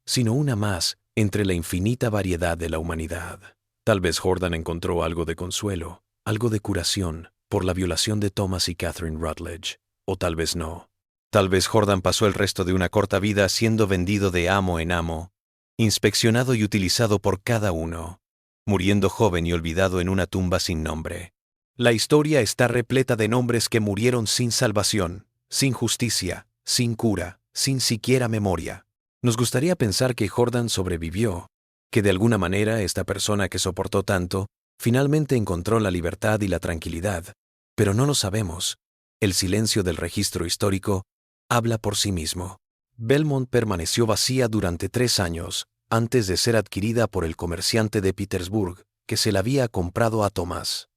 sino una más entre la infinita variedad de la humanidad. Tal vez Jordan encontró algo de consuelo, algo de curación, por la violación de Thomas y Catherine Rutledge, o tal vez no. Tal vez Jordan pasó el resto de una corta vida siendo vendido de amo en amo, inspeccionado y utilizado por cada uno, muriendo joven y olvidado en una tumba sin nombre. La historia está repleta de nombres que murieron sin salvación, sin justicia, sin cura, sin siquiera memoria. Nos gustaría pensar que Jordan sobrevivió, que de alguna manera esta persona que soportó tanto, finalmente encontró la libertad y la tranquilidad, pero no lo sabemos. El silencio del registro histórico habla por sí mismo. Belmont permaneció vacía durante 3 años, antes de ser adquirida por el comerciante de Petersburg, que se la había comprado a Thomas.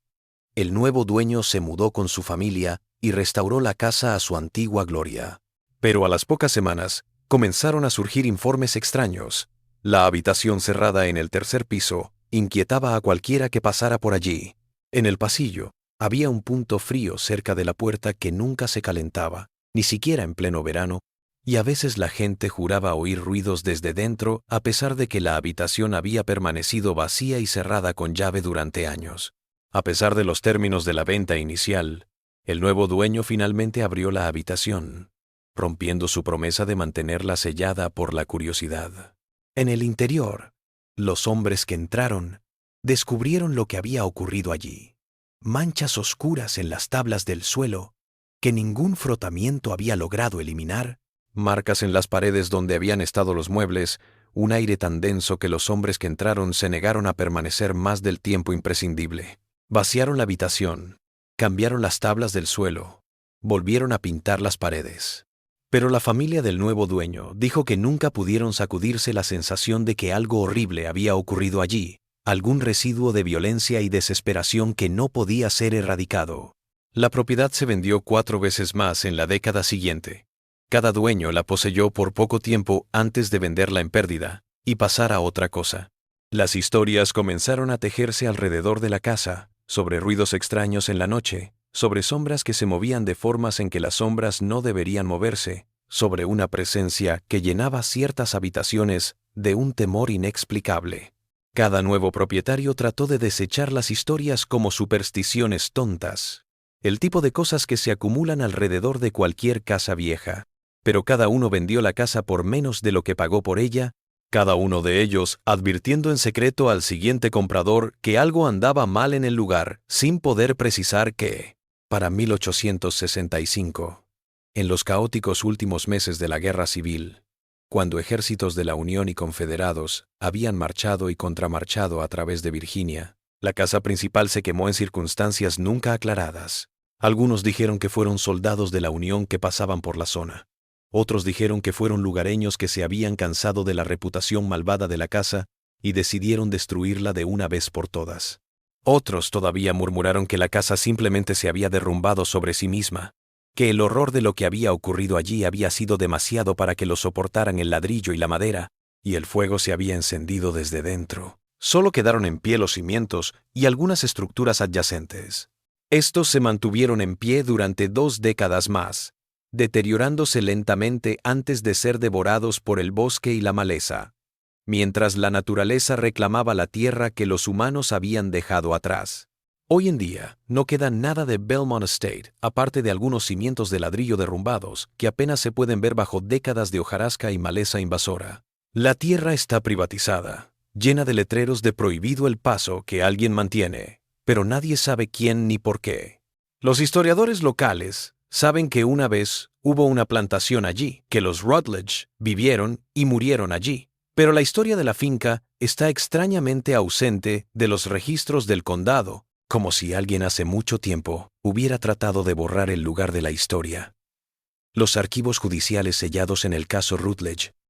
El nuevo dueño se mudó con su familia y restauró la casa a su antigua gloria. Pero a las pocas semanas, comenzaron a surgir informes extraños. La habitación cerrada en el 3er piso inquietaba a cualquiera que pasara por allí. En el pasillo, había un punto frío cerca de la puerta que nunca se calentaba, ni siquiera en pleno verano, y a veces la gente juraba oír ruidos desde dentro a pesar de que la habitación había permanecido vacía y cerrada con llave durante años. A pesar de los términos de la venta inicial, el nuevo dueño finalmente abrió la habitación, rompiendo su promesa de mantenerla sellada por la curiosidad. En el interior, los hombres que entraron descubrieron lo que había ocurrido allí. Manchas oscuras en las tablas del suelo que ningún frotamiento había logrado eliminar, marcas en las paredes donde habían estado los muebles, un aire tan denso que los hombres que entraron se negaron a permanecer más del tiempo imprescindible. Vaciaron la habitación, cambiaron las tablas del suelo, volvieron a pintar las paredes. Pero la familia del nuevo dueño dijo que nunca pudieron sacudirse la sensación de que algo horrible había ocurrido allí, algún residuo de violencia y desesperación que no podía ser erradicado. La propiedad se vendió 4 veces más en la década siguiente. Cada dueño la poseyó por poco tiempo antes de venderla en pérdida y pasar a otra cosa. Las historias comenzaron a tejerse alrededor de la casa, sobre ruidos extraños en la noche, sobre sombras que se movían de formas en que las sombras no deberían moverse, sobre una presencia que llenaba ciertas habitaciones de un temor inexplicable. Cada nuevo propietario trató de desechar las historias como supersticiones tontas, el tipo de cosas que se acumulan alrededor de cualquier casa vieja. Pero cada uno vendió la casa por menos de lo que pagó por ella, cada uno de ellos advirtiendo en secreto al siguiente comprador que algo andaba mal en el lugar, sin poder precisar qué. Para 1865, en los caóticos últimos meses de la Guerra Civil, cuando ejércitos de la Unión y Confederados habían marchado y contramarchado a través de Virginia, la casa principal se quemó en circunstancias nunca aclaradas. Algunos dijeron que fueron soldados de la Unión que pasaban por la zona. Otros dijeron que fueron lugareños que se habían cansado de la reputación malvada de la casa y decidieron destruirla de una vez por todas. Otros todavía murmuraron que la casa simplemente se había derrumbado sobre sí misma, que el horror de lo que había ocurrido allí había sido demasiado para que lo soportaran el ladrillo y la madera, y el fuego se había encendido desde dentro. Solo quedaron en pie los cimientos y algunas estructuras adyacentes. Estos se mantuvieron en pie durante 2 décadas más, deteriorándose lentamente antes de ser devorados por el bosque y la maleza, mientras la naturaleza reclamaba la tierra que los humanos habían dejado atrás. Hoy en día, no queda nada de Belmont Estate, aparte de algunos cimientos de ladrillo derrumbados que apenas se pueden ver bajo décadas de hojarasca y maleza invasora. La tierra está privatizada, llena de letreros de prohibido el paso que alguien mantiene, pero nadie sabe quién ni por qué. Los historiadores locales saben que una vez hubo una plantación allí, que los Rutledge vivieron y murieron allí, pero la historia de la finca está extrañamente ausente de los registros del condado, como si alguien hace mucho tiempo hubiera tratado de borrar el lugar de la historia. Los archivos judiciales sellados en el caso Rutledge